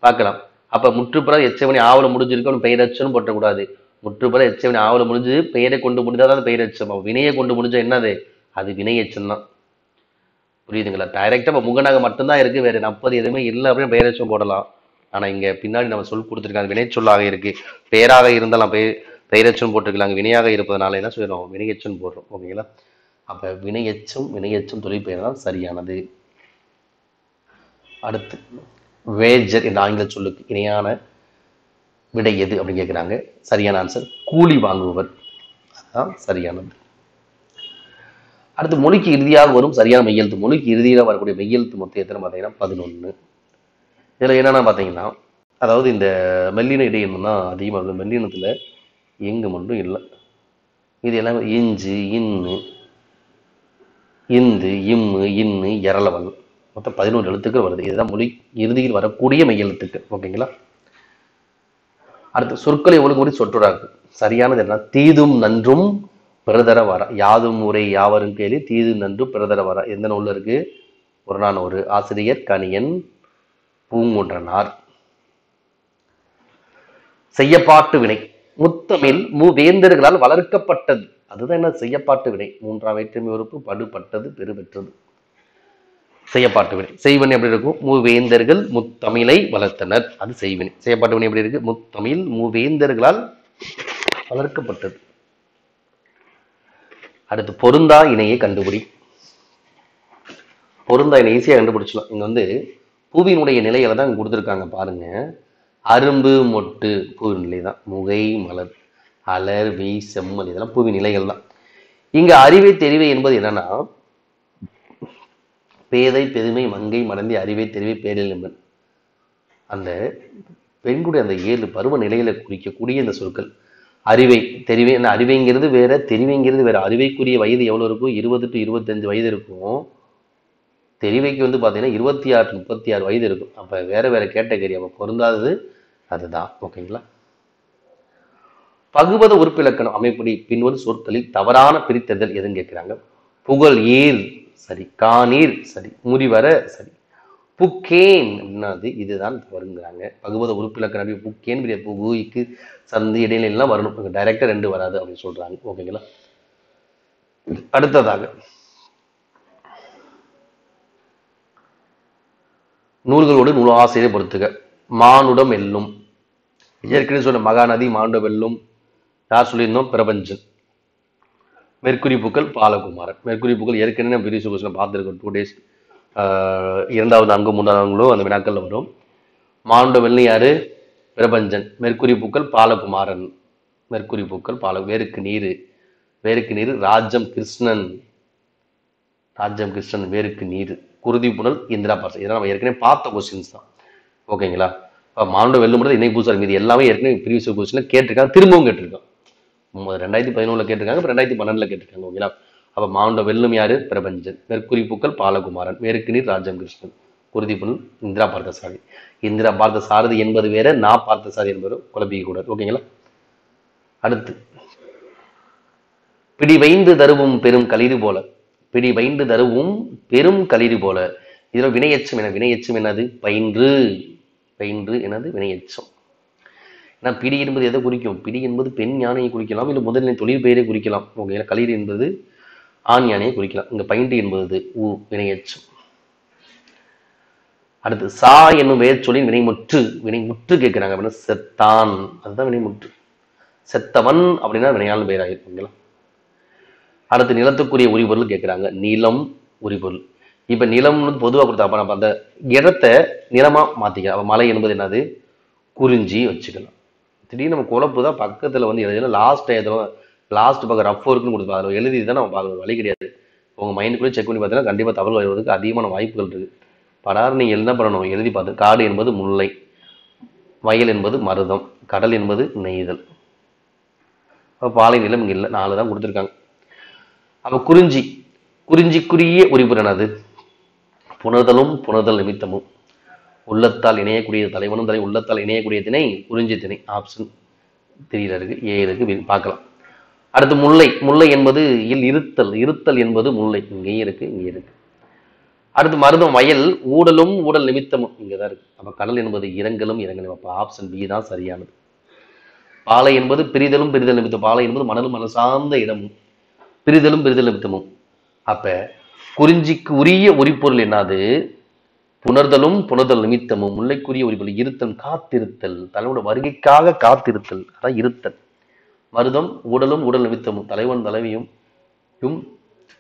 பார்க்கலாம். அப்ப முற்றுப்புற எச்சவனி ஆவல முடிஞ்சிருக்கு, பெயரச்சம் போட்டக்கூடாது. முற்றுப்புற எச்சவனி ஆவல முடிஞ்சு பெயரை கொண்டு முடிஞ்சாதான் பெயரச்சம். வினையை கொண்டு முடிஞ்சா என்னது? அது வினையச்சம் தான். புரியுதுங்களா? டைரக்டா முகநகை மட்டும்தான் இருக்கு, வேற நப்பது எதுவுமே இல்லை அப்படின்னு பெயரச்சம் போடலாம். ஆனா இங்க பின்னாடி நம்ம சொல் கொடுத்துருக்காங்க, வினை சொல்லாக இருக்கு. பெயராக இருந்தாலும் பெயரச்சம் போட்டிருக்கலாங்க. வினையாக இருப்பதனால என்ன சொல்றோம்? வினையச்சம் போடுறோம். ஓகேங்களா? அப்ப வினையச்சம் தொழிற்பெயர் தான் சரியானது. அடுத்து வேஜர் என்ற ஆங்கில சொல்லுக்கு இணையான விடை எது அப்படின்னு கேட்கிறாங்க. சரியான ஆன்சர் கூலி வாங்குபவர், அதுதான் சரியானது. அடுத்து மொழிக்கு இறுதியாக வரும் சரியான மெய்யெழுத்து. மொழிக்கு இறுதியாக வரக்கூடிய மெய்யெழுத்து மொத்த எத்தனை பார்த்தீங்கன்னா 11. இதுல என்னன்னா பார்த்தீங்கன்னா, அதாவது இந்த மெல்லின இடையினம் தான் அதிகமாக இருக்குது. மெல்லினத்துல எங்கு மட்டும் இல்லை, இது எல்லாமே இஞ்சு, இன்னு, இந்து, இம்மு, இன்னு, எரளவன், மொத்தம் 11 எழுத்துக்கள் வருது. இதுதான் மொழி இறுதியில் வரக்கூடிய மெய்யெழுத்துக்கள். ஓகேங்களா? அடுத்து சொற்களை ஒழுங்குமுறை சொற்றொடராகும். சரியானது என்ன? தீதும் நன்றும் பிறதர வரா. யாதும் ஊரே யாவரும் கேள்வி தீது நன்று பிறதர வரா. எந்த நூல்ல இருக்கு? புறநானூறு. ஆசிரியர் கணியன் பூங்குன்றனார். செய்யப்பாட்டு வினை முத்தமிழ் மூவேந்தர்களால் வளர்க்கப்பட்டது. அதுதான் என்ன? செய்யப்பாட்டு வினை. மூன்றாம் வேற்றுமை உறுப்பு படுபட்டது பெருபெற்றது. செய்யப்பாட்டு வினை. செய்வினை எப்படி இருக்கும்? மூவேந்தர்கள் முத்தமிழை வளர்த்தனர். அது செய்வினை. செய்யப்பாட்டு வினை எப்படி இருக்கு? முத்தமிழ் மூவேந்தர்களால் வளர்க்கப்பட்டது. அடுத்து பொருந்தா இணையை கண்டுபிடி. பொருந்தா இணை ஈஸியா கண்டுபிடிச்சலாம். இங்க வந்து பூவினுடைய நிலைகளை தான் கொடுத்துருக்காங்க பாருங்க. அரும்பு மொட்டு பூவின் நிலை தான். முகை மலர் அலர் வெய் செம்மல் இதெல்லாம் பூவின் நிலைகள் தான். இங்க அறிவை தெரிவை என்பது என்னன்னா, பேதை பெருமை மங்கை மடந்தி அறிவை தெரிவை பேரில் என்பன். அந்த பெண்களுடைய அந்த 7 பருவ நிலைகளை குறிக்கக்கூடிய இந்த சொற்கள். அறிவை தெரிவை என்ன? அறிவைங்கிறது வேற, தெரிவைங்கிறது வேற. அறிவைக்குரிய வயது எவ்வளவு இருக்கும்? 20 to 25 வயது இருக்கும். தெரிவைக்கு வந்து பாத்தீங்கன்னா 26 to 36 வயது இருக்கும். அப்ப வேற வேற கேட்டகரி. அப்ப பொருந்தாதது அதுதான். ஓகேங்களா? பகுபத உறுப்பிலக்கணம் அமைப்படி பின்வரும் சொற்களில் தவறான பிரித்ததல் எதுன்னு கேட்கிறாங்க. புகழ் ஈர் சரி, காணீர் சரி, முறிவர சரி, புக்கேன் அப்படின்னாது இதுதான் வருங்கிறாங்க. பகுபத உறுப்பிலக்கணம் புக்கேன் புகுக்கு சந்து இடையில எல்லாம் வரணும். டைரக்டா 2 வராது அப்படின்னு சொல்றாங்க. ஓகேங்களா? அடுத்ததாக நூல்களோடு நூலாசிரியரை பொறுத்துக. மானுடம் வெல்லும். ஏற்கனவே சொன்ன மகாநதி மானுட வெல்லும். யார் சொல்லியிருந்தோம்? பிரபஞ்சன். மெர்க்குரி பூக்கள் பாலகுமாரன். மெர்க்குரி பூக்கள் ஏற்கனவே பிரிசு கொஸ்டின் பார்த்துருக்கோம். 2 days 2வது அங்கு 3வது அங்களும் அந்த வினாக்கள்ல வரும். மானுட வெள்ளி யாரு? பிரபஞ்சன். மெர்க்குரி பூக்கள் பாலகுமாரன். மெர்க்குரி பூக்கள் வேருக்கு நீரு. வேருக்கு நீரு ராஜம் கிருஷ்ணன். ராஜம் கிருஷ்ணன் வேருக்கு நீரு. குருதி புனல் இந்திரா பார்சல். இதெல்லாம் நம்ம ஏற்கனவே பார்த்த கொஸ்டின்ஸ் தான். ஓகேங்களா? மானுட வெல்லும் மட்டும் இணை பூசாரி மீது எல்லாமே ஏற்கனவே ப்ரீவியஸ் கொஸ்டின்ல கேட்டிருக்காங்க. திரும்பவும் கேட்டிருக்காங்க. 2011 கேட்டிருக்காங்க, 2012 கேட்டிருக்காங்க. ஓகேங்களா? அப்ப மானுட வெல்லும் யாரு? பிரபஞ்சன். மெர்க்குரி பூக்கள் பாலகுமாரன். வேருக்கு நீர் ராஜம் கிருஷ்ணன். குருதி புனல் இந்திரா பார்த்தசாரதி. இந்திரா பார்த்த சாரதி என்பது வேற, நான் பார்த்த சாரதி என்பது குழப்பிக்க கூடாது. ஓகேங்களா? அடுத்து பிடி வைந்து தருவும் பெரும் களிறு போல. பிடி வைந்து தருவும் பெரும் களிறு போல. இதுல வினையச்சம் என்ன? வினையச்சம் என்னது? பயின்று. பயின்று என்னது? வினையச்சம். ஏன்னா பிடி என்பது எதை குறிக்கும்? பிடி என்பது பெண் யானையை குறிக்கலாம், இல்லை முதலினை தொழில் பெயரை குறிக்கலாம். ஓகேங்களா? களிறு என்பது ஆண் யானையை குறிக்கலாம். இங்க பயின்று என்பது வினையச்சம். அடுத்து சா என்னும் வேர்ச்சொல்லின் வினைமுற்று. வினைமுற்று கேட்கிறாங்க அப்படின்னா செத்தான். அதுதான் வினைமுற்று. செத்தவன் அப்படின்னா வினையாளன் பெயராயிருக்குங்களா? அடுத்து நிலத்துக்குரிய உரிபொருள் கேட்கிறாங்க. நிலம் உரிபொருள். இப்ப நிலம்னு பொதுவாக கொடுத்தா அப்ப நம்ம அந்த இடத்தை நிலமா மாத்திக்கலாம். அப்ப மலை என்பது என்னது? குறிஞ்சி வச்சுக்கலாம். திடீர்னு நம்ம குழப்பு தான் பக்கத்துல வந்து எழுதலாம். லாஸ்ட் பக்கம் ரஃப் ஒர்க்னு கொடுத்து அதில் எழுதி தான் நம்ம பார்க்கணும். வழி கிடையாது. உங்க மைண்டுக்குள்ளே செக் பண்ணி பார்த்தீங்கன்னா கண்டிப்பா தகவல் வருவதற்கு அதிகமான வாய்ப்புகள் இருக்கு. படார் நீங்க என்ன பண்ணணும்? எழுதி பார்த்து. காடு என்பது முல்லை, வயல் என்பது மருதம், கடல் என்பது நெய்தல். பாலை நிலம் இங்க இல்லை, 4 தான் கொடுத்துருக்காங்க. அப்ப குறிஞ்சி. குறிஞ்சிக்குரிய உரிபொருள் என்னது? புணர்தலும் புணர்தல் நிமித்தமும். உள்ளத்தால் இணையக்கூடிய தலைவனும் தலை உள்ளத்தால் இணையக்கூடிய திணை குறிஞ்சி திணை. ஆப்ஷன் 3 இருக்கு, ஏ இருக்கு, பார்க்கலாம். அடுத்து முல்லை. முல்லை என்பது இருத்தல். இருத்தல் என்பது முல்லை. இங்கேயும் இருக்கு, இங்கே இருக்கு. அடுத்து மருதம். வயல் ஊடலும் ஊடல் நிமித்தமும் இங்கதான் இருக்கு. அப்ப கடல் என்பது இரங்கலும் இரங்கலும். அப்ப ஆப்ஷன் பி தான் சரியானது. பாலை என்பது பிரிதலும் பிரிதல் நிமித்தம். பாலை என்பது மணலும் மணல் சார்ந்த இடமும், பிரிதலும் பிரிதல் நிமித்தமும். அப்ப குறிஞ்சிக்கு உரிய உரிப்பொருள் என்னது? புணர்தலும் புணர்தல் நிமித்தமும். முல்லைக்குரிய உரிப்பொருள் இருத்தல், காத்திருத்தல், தலைவனோட வருகைக்காக காத்திருத்தல், அதான் இருத்தல். மருதம் ஊடலும் ஊடல் நிமித்தமும். தலைவன் தலைவியும்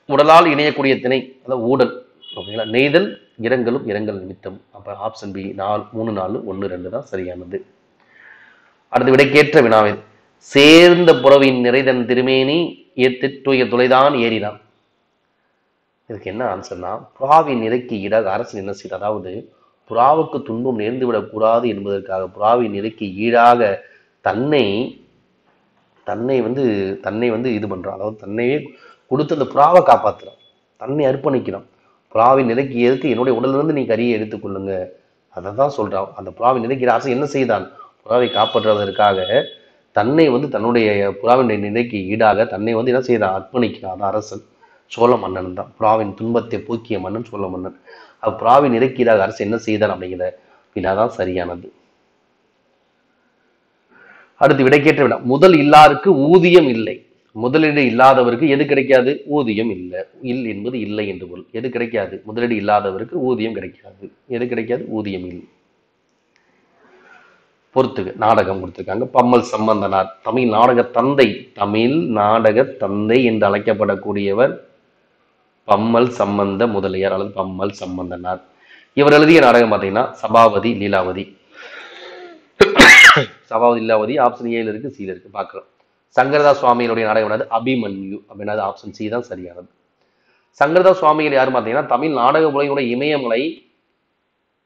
உடலால் இணையக்கூடிய திணை, அதான் ஊடல். ஓகேங்களா? நெய்தல் இரங்கலும் இரங்கல் நிமித்தம். அப்ப ஆப்ஷன் பி 3, 4, 1, 2 தான் சரியானது. அடுத்து விடைக்கேற்ற வினாவில் சேர்ந்த புறவின் நிறைதன் திருமேனி ஏற்றிய துளைதான் ஏறினான். இதுக்கு என்ன ஆன்சர்னா, புறாவின் நிறைக்கு ஈடாக அரசு என்ன செய்ய, அதாவது புறாவுக்கு துன்பம் நேர்ந்து விடக்கூடாது என்பதற்காக புறாவின் நிறைக்கு ஈடாக தன்னை வந்து இது பண்றான். அதாவது தன்னையே கொடுத்து அந்த புறாவை காப்பாத்துறான், தன்னை அர்ப்பணிக்கிறான். புறாவின் நிலைக்கு எதுக்கு? என்னுடைய உடலிருந்து நீ கரியை எடுத்துக்கொள்ளுங்க, அதை தான் சொல்றான். அந்த புறாவின் நிலைக்கு அரசு என்ன செய்தான்? புறாவை காப்பாற்றுவதற்காக தன்னை வந்து தன்னுடைய புறாவினுடைய நிலைக்கு ஈடாக தன்னை வந்து என்ன செய்யறான், அர்ப்பணிக்கிறான். அந்த அரசன் சோழ மன்னன் தான். புறாவின் துன்பத்தை போக்கிய மன்னன் சோழ மன்னன். புறாவின் நிலைக்கு ஈடாக அரசு என்ன செய்தான் அப்படிங்கிற வினாதான் சரியானது. அடுத்து விடைக்கேற்ற வினா. முதல் இல்லாருக்கு ஊதியம் இல்லை. முதலீடு இல்லாதவருக்கு எது கிடைக்காது? ஊதியம் இல்லை. என்பது இல்லை என்று பொருள். எது கிடைக்காது? முதலீடு இல்லாதவருக்கு ஊதியம் கிடைக்காது. எது கிடைக்காது? ஊதியம் இல்லை. பொறுத்துக்கு நாடகம் கொடுத்திருக்காங்க. பம்மல் சம்பந்தனார் தமிழ் நாடக தந்தை. தமிழ் நாடக தந்தை என்று அழைக்கப்படக்கூடியவர் பம்மல் சம்பந்த முதலியார் அல்லது பம்மல் சம்பந்தனார். இவர் எழுதிய நாடகம் பார்த்தீங்கன்னா சபாபதி லீலாவதி. சபாபதி லீலாவதி ஆப்ஷன் ஏல இருக்கு, சில இருக்கு, பார்க்கலாம். சங்கரதாஸ் சுவாமிகளுடைய நாடகம் என்னது? அபிமன்யு அப்படின்னா ஆப்ஷன் சி தான் சரியானது. சங்கரதாஸ் சுவாமிகள் யாரும் பார்த்தீங்கன்னா தமிழ் நாடக உலகினுடைய இமயமலை,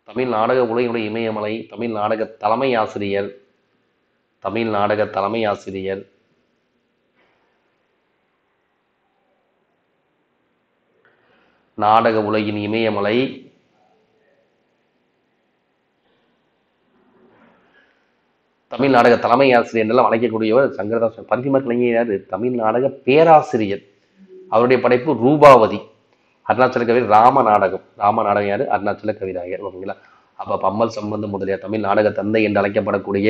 தமிழ் நாடக உலகினுடைய இமயமலை, தமிழ் நாடக தலைமை ஆசிரியர், தமிழ் நாடக தலைமை ஆசிரியர், நாடக உலகின் இமயமலை, தமிழ் நாடக தலைமை ஆசிரியர் என்றெல்லாம் அழைக்கக்கூடியவர் சங்கரதாஸ். பரிதிமார் கலைஞர் யாரு? தமிழ் நாடக பேராசிரியர். அவருடைய படைப்பு ரூபாவதி. அருணாச்சல கவி ராம நாடகம். ராம நாடகம் யாரு? அருணாச்சல கவிராயர். ஓகேங்களா? அப்ப பம்மல் சம்பந்த முதலியார் தமிழ் நாடக தந்தை என்று அழைக்கப்படக்கூடிய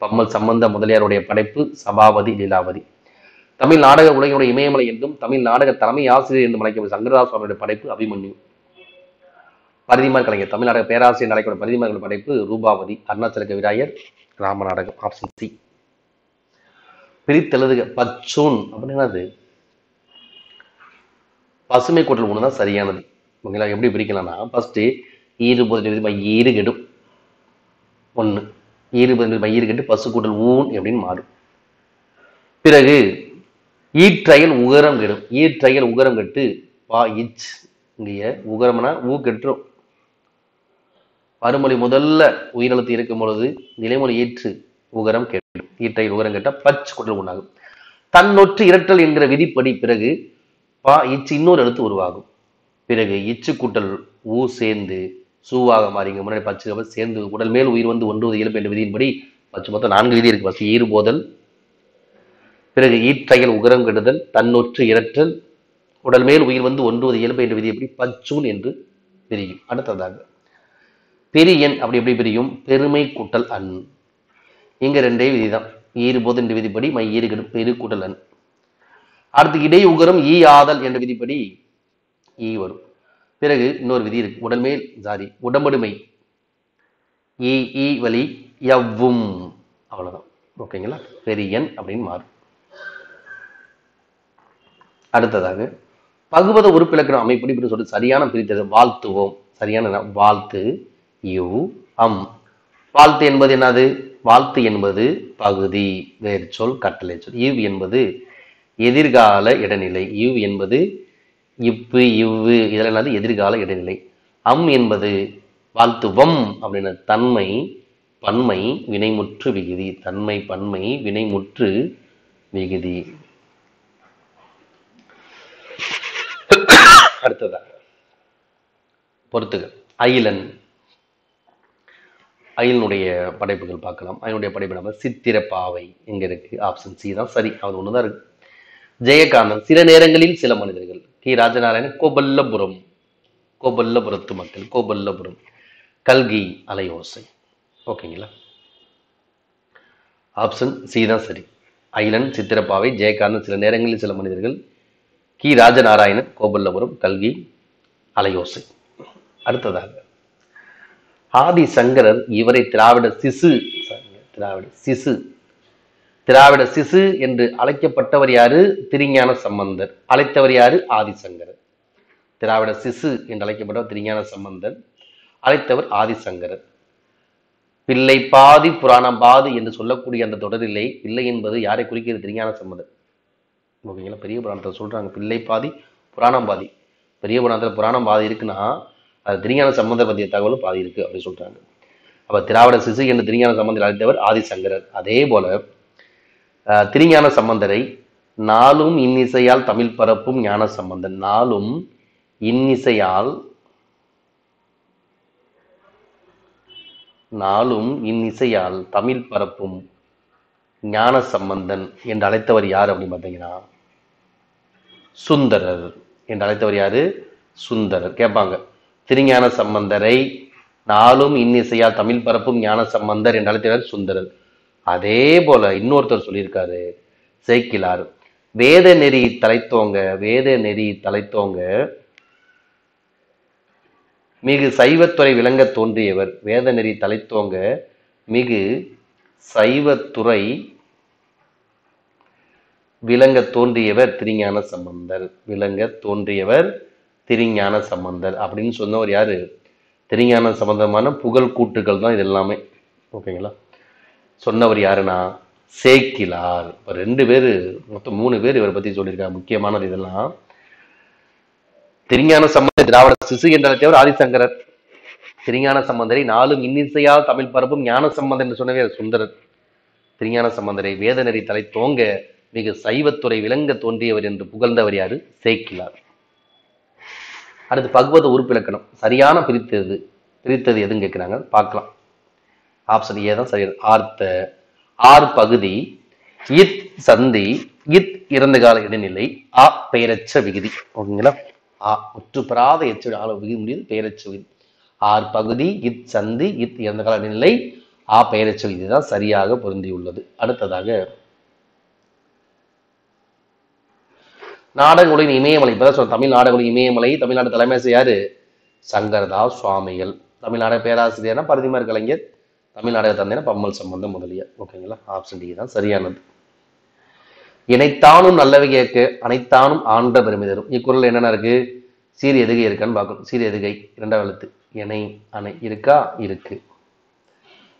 பம்மல் சம்பந்த முதலியாருடைய படைப்பு சபாபதி லீலாவதி. தமிழ் நாடக உலகினுடைய இமயமலை என்றும் தமிழ் நாடக தலைமை ஆசிரியர் என்றும் அழைக்கப்படும் சங்கரதாஸ் சுவாமியுடைய படைப்பு அபிமன்யு. பரிதிமார் கலைஞர் தமிழ் நாடக பேராசிரியர் அழைக்கப்படும் பரிதிமார் படைப்பு ரூபாவதி. அருணாச்சல கவிராயர் ராம நாடகம். Option C. பிரித்தெழுதுக. பச்சூன் அப்படின்னா அது பசுமை கூட்டல் ஒன்று தான் சரியானது. ஓகேங்களா? எப்படி பிரிக்கலாம்னா ஃபர்ஸ்ட் ஈறுபொது ஈறு கெடும் ஒன்று, ஈறுபொது ஈறு கெட்டு பசு கூட்டல் ஊன் அப்படின்னு மாறும். பிறகு ஈற்றையல் உகரம் கெடும். ஈற்றையல் உகரம் கெட்டு பா இச். இங்க உகரம்னா ஊ கெட்டுரும். மறுமொழி முதல்ல உயிரெழுத்து இருக்கும் பொழுது நிலைமொழி ஈற்று உகரம் கெடும். ஈற்றையல் உகரம் கெட்ட பச் கூட்டல் உண்டாகும். தன்னொற்று இரட்டல் என்கிற விதிப்படி பிறகு பா இச்சு இன்னொரு எழுத்து உருவாகும். பிறகு இச்சு கூட்டல் ஊ சேர்ந்து சூவாக மாறிங்க. முன்னாடி பச்சு சேர்ந்து உடல் மேல் உயிர் வந்து ஒன்றுவது இயல்பு என்ற விதியின்படி பச்சு மொத்தம் 4 விதி இருக்கு. பசு ஈறு போதல், பிறகு ஈற்றையல் உகரம் கெடுதல், தன்னொற்று இரட்டல், உடல் மேல் உயிர் வந்து ஒன்றுவது இயல்பு என்ற விதி எப்படி பச்சூன் என்று பிரியும். அடுத்ததாக பெரியன் அப்படி எப்படி பிரியும்? பெருமை கூட்டல் அன். இங்க 2 விதிதான். ஈறு போது என்ற விதிப்படி மை ஈறு கெடும் பெரு கூட்டல் அன். அடுத்து இடை உகரம் ஈ ஆதல் என்ற விதிப்படி ஈ வரும். பிறகு இன்னொரு விதி இருக்கு. உடல்மேல் சாரி உடம்படுமை ஈ ஈ வலி எவ்வும். அவ்வளவுதான். ஓகேங்களா? பெரியன் அப்படின்னு மாறும். அடுத்ததாக பகுபத உறுப்பிலக்கணம் அமைப்பு சொல்லி சரியான பிரித்தது. வாழ்த்துவோம். சரியான வாழ்த்து யூ அம். வாழ்த்து என்பது என்னது? வாழ்த்து என்பது பகுதி வேறு சொல் கட்டளை சொல். இவ் என்பது எதிர்கால இடைநிலை. இவ் என்பது இப்பு இவ்வு இதெல்லாம் என்னது? எதிர்கால இடைநிலை. அம் என்பது வாழ்த்துவம் அப்படின்னு தன்மை பன்மை வினைமுற்று விகுதி. தன்மை பன்மை வினைமுற்று விகுதி. அடுத்ததாக பொறுத்துக. அயிலன். அயிலனுடைய படைப்புகள் பார்க்கலாம். அயிலுடைய படைப்பு நம்ம சித்திரப்பாவை எங்க இருக்கு? ஆப்ஷன் சி தான் சரி. அது ஒண்ணுதான் இருக்கு. ஜெயகாந்தன். சில நேரங்களில் சில மனிதர்கள். கி ராஜநாராயணன் கோபல்லபுரம். கோபல்லபுரத்து மக்கள். கோபல்லபுரம். கல்கி அலையோசை. ஓகேங்களா? ஆப்ஷன் சி தான் சரி. அயிலன், சித்திரப்பாவை, ஜெயகாந்தன், சில நேரங்களில் சில மனிதர்கள், கி ராஜநாராயணன், கோபல்லபுரம், கல்கி அலையோசை. அடுத்ததாக ஆதிசங்கரர் இவரை திராவிட சிசு திராவிட சிசு என்று அழைக்கப்பட்டவர் யாரு? திருஞான சம்பந்தர். அழைத்தவர் யாரு? ஆதிசங்கரர். திராவிட சிசு என்று அழைக்கப்பட்டவர் திருஞான சம்பந்தர். அழைத்தவர் ஆதிசங்கரர். பிள்ளை பாதி புராணம் பாதி என்று சொல்லக்கூடிய அந்த தொடரிலே பிள்ளை என்பது யாரை குறிக்கிறது? திருஞான சம்பந்தர். ஓகேங்களா? பெரிய புராணத்தில் சொல்றாங்க பிள்ளை பாதி புராணம் பாதி. பெரிய புராணத்தில் புராணம் பாதி இருக்குன்னா அது திருஞான சம்பந்தர் பற்றிய தகவலும் பாதி இருக்கு அப்படின்னு சொல்றாங்க. அப்ப திராவிட சிசு என்று திருஞான சம்பந்தர் அழைத்தவர் ஆதிசங்கரர். அதே போல திருஞான சம்பந்தரை நாளும் இன்னிசையால் தமிழ் பரப்பும் ஞான சம்பந்தன். நாளும் இன்னிசையால் தமிழ் பரப்பும் ஞான சம்பந்தன் என்று அழைத்தவர் யார் அப்படின்னு பார்த்தீங்கன்னா சுந்தரர் என்று அழைத்தவர் யாரு? சுந்தரர். கேட்பாங்க, திருஞான சம்பந்தரை நாளும் இன்னிசையால் தமிழ் பரப்பும் ஞான சம்பந்தர் என்று அழைத்தவர் சுந்தரர். அதே போல இன்னொருத்தர் சொல்லியிருக்காரு சேக்கிலார், வேத நெறி தலைத்தோங்க, வேத நெறி தலைத்தோங்க மிகு சைவத்துறை விளங்க தோன்றியவர். வேத நெறி தலைத்தோங்க மிகு சைவத்துறை விளங்க தோன்றியவர் திருஞான சம்பந்தர். விளங்க தோன்றியவர் திருஞான சம்பந்தர் அப்படின்னு சொன்னவர் யாரு? திருஞான சம்பந்தமான புகழ் கூட்டுகள் தான் இது எல்லாமே. ஓகேங்களா? சொன்னவர் யாருன்னா சேக்கிலார். இப்போ 2 பேர், மொத்தம் 3 பேர் இவரை பத்தி சொல்லியிருக்காங்க. முக்கியமானது இதெல்லாம். திருஞான சம்பந்தர் திராவிட சிசு என்ற அழைத்தவர் ஆதிசங்கரர். திருஞான சம்பந்தரை நாளும் இன்னிசையால் தமிழ் பரப்பும் ஞான சம்பந்தர் என்று சொன்னவே சுந்தரர். திருஞான சம்பந்தரை வேத நெறி தலை தோங்க மிக சைவத்துறை விளங்க தோன்றியவர் என்று புகழ்ந்தவர் யாரு? சேக்கிலார். அடுத்து பகவத உறுப்பிலக்கணம் சரியான பிரித்தது எதுன்னு கேட்கிறாங்க, பார்க்கலாம். ஆப்ஷன் ஏ தான் சரியான. ஆர்த்த, ஆர் பகுதி, இத் சந்தி, இத் இறந்த கால இடைநிலை, ஆ பெயரச்ச விகுதி. ஓகேங்களா? ஆ முற்று பெறாத எச்ச விகுதி முடியுது பெயரச்ச விகுதி. ஆர் பகுதி, இத் சந்தி, இத் இறந்த கால இடைநிலை, ஆ பெயரச்ச விகுதி தான் சரியாக பொருந்தியுள்ளது. அடுத்ததாக நாடக உலகின் இமயமலை. இப்பதான் சொல்ல, தமிழ் நாடக உலகின் இமயமலை. தமிழ்நாடு தலைமையாசி யாரு? சங்கரதாஸ் சுவாமிகள். தமிழ்நாடு பேராசிரியர்னா பரதிமார் கலைஞர். தமிழ்நாடக தந்தைனா பம்மல் சம்பந்தம் முதலியார். ஓகேங்களா? ஆப்ஷன் டி தான் சரியானது. இணைத்தானும் நல்லவை கேட்க அனைத்தானும் ஆண்ட பெருமை தரும். இக்குறள் என்னென்ன இருக்கு? சீர் எதுகை இருக்கான்னு பார்க்கணும். சீர் எதுகை 2வது எழுத்து. இணை அணை இருக்கா? இருக்கு.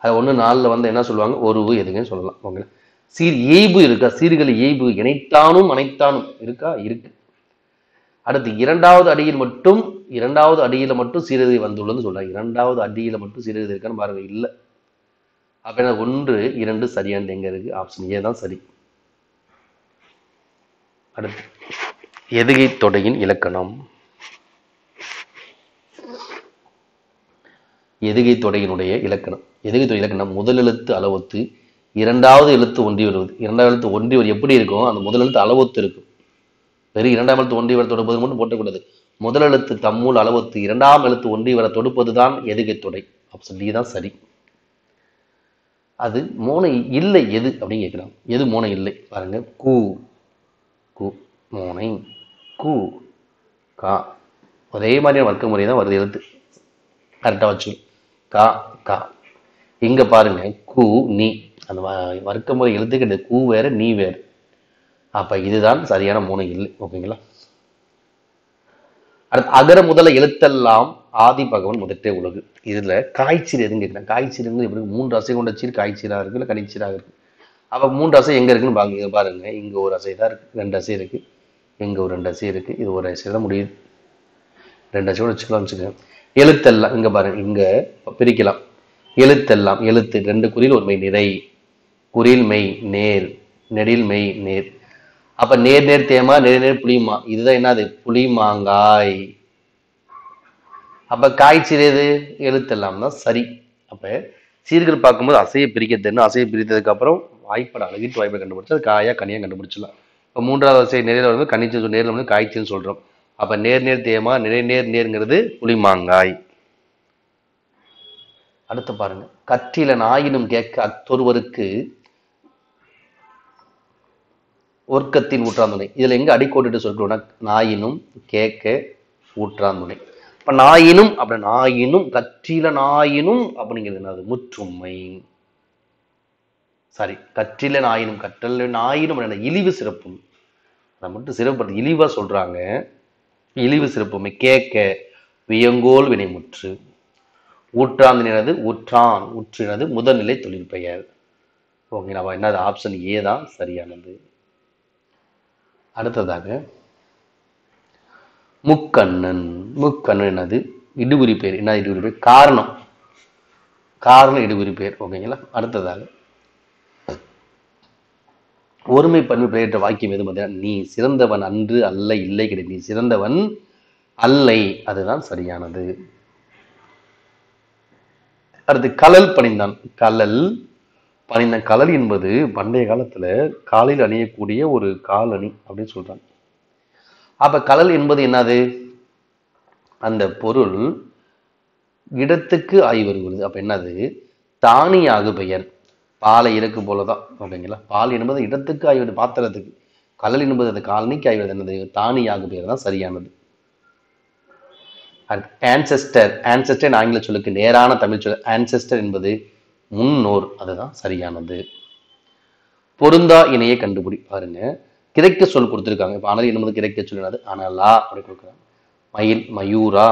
அது 1-4 என்ன சொல்லுவாங்க? ஒருவு எதுகைன்னு சொல்லலாம். ஓகேங்களா? சீர் இயைபு இருக்கா? சீர்கள் இயைபு இணைத்தானும் அனைத்தானும் இருக்கா? இருக்கு. அடுத்து 2வது அடியில் மட்டும் சீரகை வந்துள்ளதுன்னு சொல்றாங்க. 2வது அடியில மட்டும் சீரகை இருக்கான்னு பாருங்க. இல்ல. அப்ப என்ன 1, 2 சரியானது எங்க இருக்கு? ஆப்ஷன் ஏ தான் சரி. அடுத்து எதுகை தொடையின் இலக்கணம். எதுகை தொடையினுடைய இலக்கணம். எதுகை தொடை இலக்கணம் முதல் எழுத்து அளவொத்து, 2வது எழுத்து ஒன்றி வருவது. 2வது எழுத்து ஒன்றி வருவது எப்படி இருக்கும்? அந்த முதல் எழுத்து அளவொத்து இருக்கும். வெறும் 2ஆம் எழுத்து ஒன்றி வர தொடுப்பது மட்டும் போட்டக்கூடாது. முதல் எழுத்து தம்முள் அளவொத்து, 2ஆம் எழுத்து ஒன்றி வர தொடுப்பதுதான் எதுகை தொடை. ஆப்ஷன் டி தான் சரி. அது மோனை இல்லை எது அப்படின்னு கேட்கலாம். எது மோனை இல்லை? பாருங்க, கூ கு மோனை, கூ கா. ஒரே மாதிரியான வர்க்க முறை தான் வருது. எழுத்து கரெக்டா வச்சு கா கா. இங்க பாருங்க, கூ நீ. அந்த வர்க்க முறை எழுத்து கிடையாது. கூ வேற நீ வேறு. அப்ப இதுதான் சரியான மோனை இல்லை. ஓகேங்களா? அடுத்து அகர முதல எழுத்தெல்லாம் ஆதி பகவன் முதற்றே உலகு. இதுல காய்ச்சீர் எதுன்னு கேட்கிறேன். காய்ச்சீர் எப்படி? 3 அசை கொண்ட சீர் காய்ச்சீரா இருக்கு, இல்ல கனிச்சீராக இருக்கு. அப்ப 3 அசை எங்க இருக்குன்னு பாருங்க. இங்க ஒரு அசை தான் இருக்கு, 2 அசை இருக்கு, இங்க ஒரு 2 அசை இருக்கு, இது ஒரு அசை தான் முடியுது. 2 அசையோட வச்சுக்கலாம் வச்சுக்கோங்க. எழுத்தெல்லாம் இங்க பாருங்க, இங்க பிரிக்கலாம். எழுத்தெல்லாம், எழுத்து 2 குறில் ஒரு மெய் நிறை, குறில் மெய் நேர், நெடில் மெய் நேர். அப்ப நேர் நேர் தேமா, நேர் நேர் புளியுமா. இதுதான் என்னது? புளிமாங்காய். அப்ப காய்ச்சீர் எது? எழுத்தெல்லாம் தான் சரி. அப்ப சீர்கள் பார்க்கும்போது அசையை பிரிக்க தெரியும். அசையை பிரித்ததுக்கு அப்புறம் வாய்ப்பாடு அழகிட்டு வாய்ப்பை கண்டுபிடிச்சு அது காயா கனியா கண்டுபிடிச்சலாம். இப்போ 3வது அசை நேரில் வந்து கனிச்சு நேரில் வந்து காய்ச்சின்னு சொல்றோம். அப்ப நேர் நேர் தேமா, நிறை நேர் நேர்ங்கிறது புளிமாங்காய். அடுத்து பாருங்க, கற்றில நாயினும் கேட்க அத்தொருவருக்கு ஒர்க்கத்தின் ஊற்றாந்துணை. இதுல எங்க அடிக்கோட்டு சொல்றோம்னா, நாயினும் கேட்க ஊற்றாந்துணை. இப்ப நாயினும் அப்படி நாயினும், கற்றில நாயினும் அப்படிங்கிறது என்னது? முற்றுமை. சாரி, கற்றில நாயினும், கற்றல நாயினும் இழிவு சிறப்பும். அதை மட்டும் சிறப்பு இழிவா சொல்றாங்க. இழிவு சிறப்புமை. கேட்க வியங்கோல் வினைமுற்று. ஊற்றாந்தினது ஊற்றான், ஊற்றினது முதல்நிலை தொழில் பெயர். ஓகே, நம்ம என்னது? ஆப்ஷன் ஏ தான் சரியானது. அடுத்ததாக முக்கண்ணன். முக்கண்ணன் என்னது? இடுகுறி பெயர். என்ன இடுகுறி பெயர்? காரணம். காரணம் இடுகுறி பெயர். ஓகேங்களா? அடுத்ததாக ஒருமை பன்மை பெயர்த்த வாக்கியம் எது? பார்த்தீங்கன்னா, நீ சிறந்தவன் அன்று அல்ல இல்லை கிடையாது. நீ சிறந்தவன் அல்லை, அதுதான் சரியானது. அடுத்து கலல் பணிந்தான். கலல் இந்த கலர் என்பது பண்டைய காலத்துல காலில் அணியக்கூடிய ஒரு காலணி அப்படின்னு சொல்றாங்க. அப்ப கலல் என்பது என்னது? அந்த பொருள் இடத்துக்கு ஆய் வருகிறது. அப்ப என்னது? தானியாகு பெயர். பாலை இறக்கு போலதான் அப்படிங்களா? பால் என்பது இடத்துக்கு ஆய்வது, பாத்திரத்துக்கு. கலல் என்பது அந்த காலனிக்கு ஆய்வது என்னது? தானியாகு பெயர் தான் சரியானது. ஆன்செஸ்டர், ஆன்செஸ்டர் ஆங்கில சொல்லுக்கு நேரான தமிழ் சொல் ஆன்செஸ்டர் என்பது முன்னோர், அதுதான் சரியானது. பொருந்தா இணையை கண்டுபிடி. பாருங்க, கிரைக்க சொல் கொடுத்துருக்காங்க. இப்ப அனல் என்பது கிரைக்க சொல் என்னது? அனலா அப்படி கொடுக்குறாங்க. மயில் மயூரா,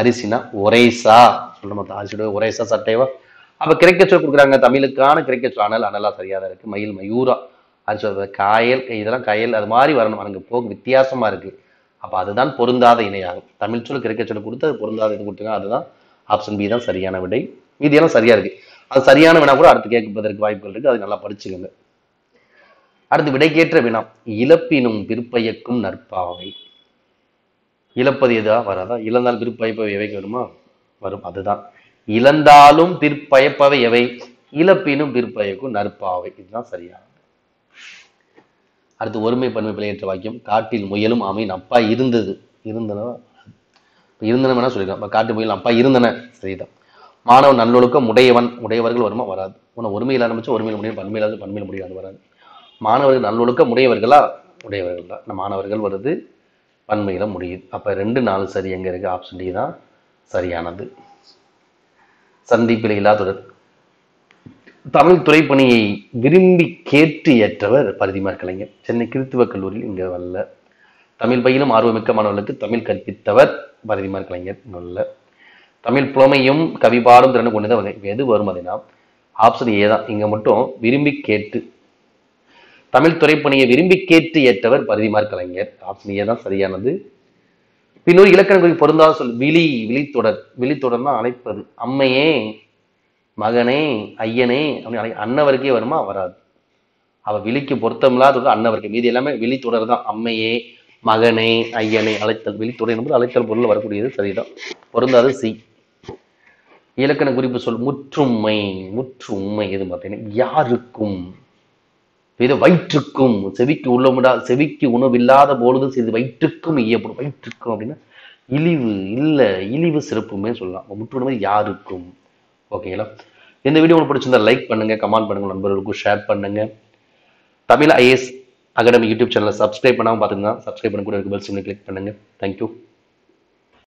அரிசினா ஒரேசா சொல்ல மாட்டோம், அரிசியோட ஒரேசா சட்டைவா. அப்ப கிரைக்க சொல் கொடுக்குறாங்க. தமிழுக்கான கிரைக்க சொல் அனல், அனலா சரியாக இருக்கு. மயில் மயூரா, அரிசி காயல், இதெல்லாம் கயல் அது மாதிரி வரணும். அங்க போக வித்தியாசமா இருக்கு. அப்ப அதுதான் பொருந்தாத இணையாகும். தமிழ் சொல் கிரைக்க சொல்ல கொடுத்து அது பொருந்தாத இது கொடுத்துருங்க. அதுதான் ஆப்ஷன் பி தான் சரியான விடை. மீதியெல்லாம் சரியா இருக்கு. அது சரியான வினா கூட அடுத்து கேட்பதற்கு வாய்ப்புகள் இருக்கு. அது நல்லா படிச்சுக்கோங்க. அடுத்து விடைக்கேற்ற வினா. இழப்பினும் பிற்பயக்கும் நற்பாவை. இழப்பது எதா வராதா? இழந்தால் பிற்பயப்பவை எவைக்கு வருமா? வரும். அதுதான் இழந்தாலும் பிற்பயப்பவை எவை? இழப்பினும் பிற்பயக்கும் நற்பாவை. இதுதான் சரியானது. அடுத்து ஒருமை பன்மை பிழையற்ற வாக்கியம். காட்டில் முயலும் ஆமையின் அப்பா இருந்தது. இருந்தன வேணா சொல்லிருக்கான். காட்டு முயல் அப்பா இருந்தன, சரிதான். மாணவன் நல்லொழுக்கம் உடையவன், உடையவர்கள் வருமா? வராது. ஒருமையில் ஆரம்பிச்சு ஒருமையில் முடியும், பன்மையிலாவது பன்மையில் முடியாது, வராது. மாணவர்கள் நல்லொழுக்கம் உடையவர்களா? உடையவர்கள் தான். மாணவர்கள் வருது, பன்மையில முடியுது. அப்ப 2, 4 சரி. எங்க இருக்கு? ஆப்ஷன் டி தான் சரியானது. சந்திப்பில் இல்லா தொடர். தமிழ் துறைப்பணியை விரும்பி கேட்டு ஏற்றவர் பரிதிமார் கலைஞர். சென்னை கிறித்துவ கல்லூரியில் இங்க வரல. தமிழ் பயிலும் ஆர்வமிக்க மாணவர்களுக்கு தமிழ் கற்பித்தவர் பரிதிமார் கலைஞர். நல்ல தமிழ் புலமையும் கவிபாடும் திறன் கொண்டுதான் எது வரும் அப்படின்னா ஆப்ஷன் ஏ தான். இங்க மட்டும் விரும்பி கேட்டு, தமிழ் துறைப்பணியை விரும்பி கேட்டு ஏற்றவர் பரிதிமார் கலைஞர். ஆப்ஷன் ஏ தான் சரியானது. பின்னொரு இலக்கண குறிப்பு பொருந்தாத சொல் விழி, விழித்தொடர். விழித்தொடர்னா அழைப்பது. அம்மையே, மகனே, ஐயனே அப்படி அன்னவருக்கே வருமா? வராது. அவ விழிக்கு பொருத்தமில்லாத அன்னவருக்கு. மீதி எல்லாமே விழித்தொடர் தான். அம்மையே, மகனே, ஐயனே அழைத்தல். விழித்தொடர் என்பது அழைத்தல் பொருள் வரக்கூடியது, சரிதான். பொருந்தாது சி. இலக்கண குறிப்பு சொல் முற்றுமை. முற்றுமை எது பார்த்தீங்கன்னா யாருக்கும், இது வயிற்றுக்கும். செவிக்கு உள்ளமிடா, செவிக்கு உணவில்லாத பொழுது இது வயிற்றுக்கும் ஈயப்படும். வயிற்றுக்கும் அப்படின்னா இழிவு இல்ல, இழிவு சிறப்புமே சொல்லலாம். முற்றுமை யாருக்கும். ஓகேங்களா? இந்த வீடியோ உங்களுக்கு பிடிச்சிருந்தா லைக் பண்ணுங்க, கமெண்ட் பண்ணுங்க, நண்பர்களுக்கும் ஷேர் பண்ணுங்க. தமிழ் ஐஏஎஸ் அகாடமி யூடியூப் சேனலை சப்ஸ்கிரைப் பண்ணாமல் பார்த்துருந்தா சப்ஸ்கிரைப் பண்ண கூட இருக்கு, பெல் சிம்னை கிளிக் பண்ணுங்க. தேங்க்யூ.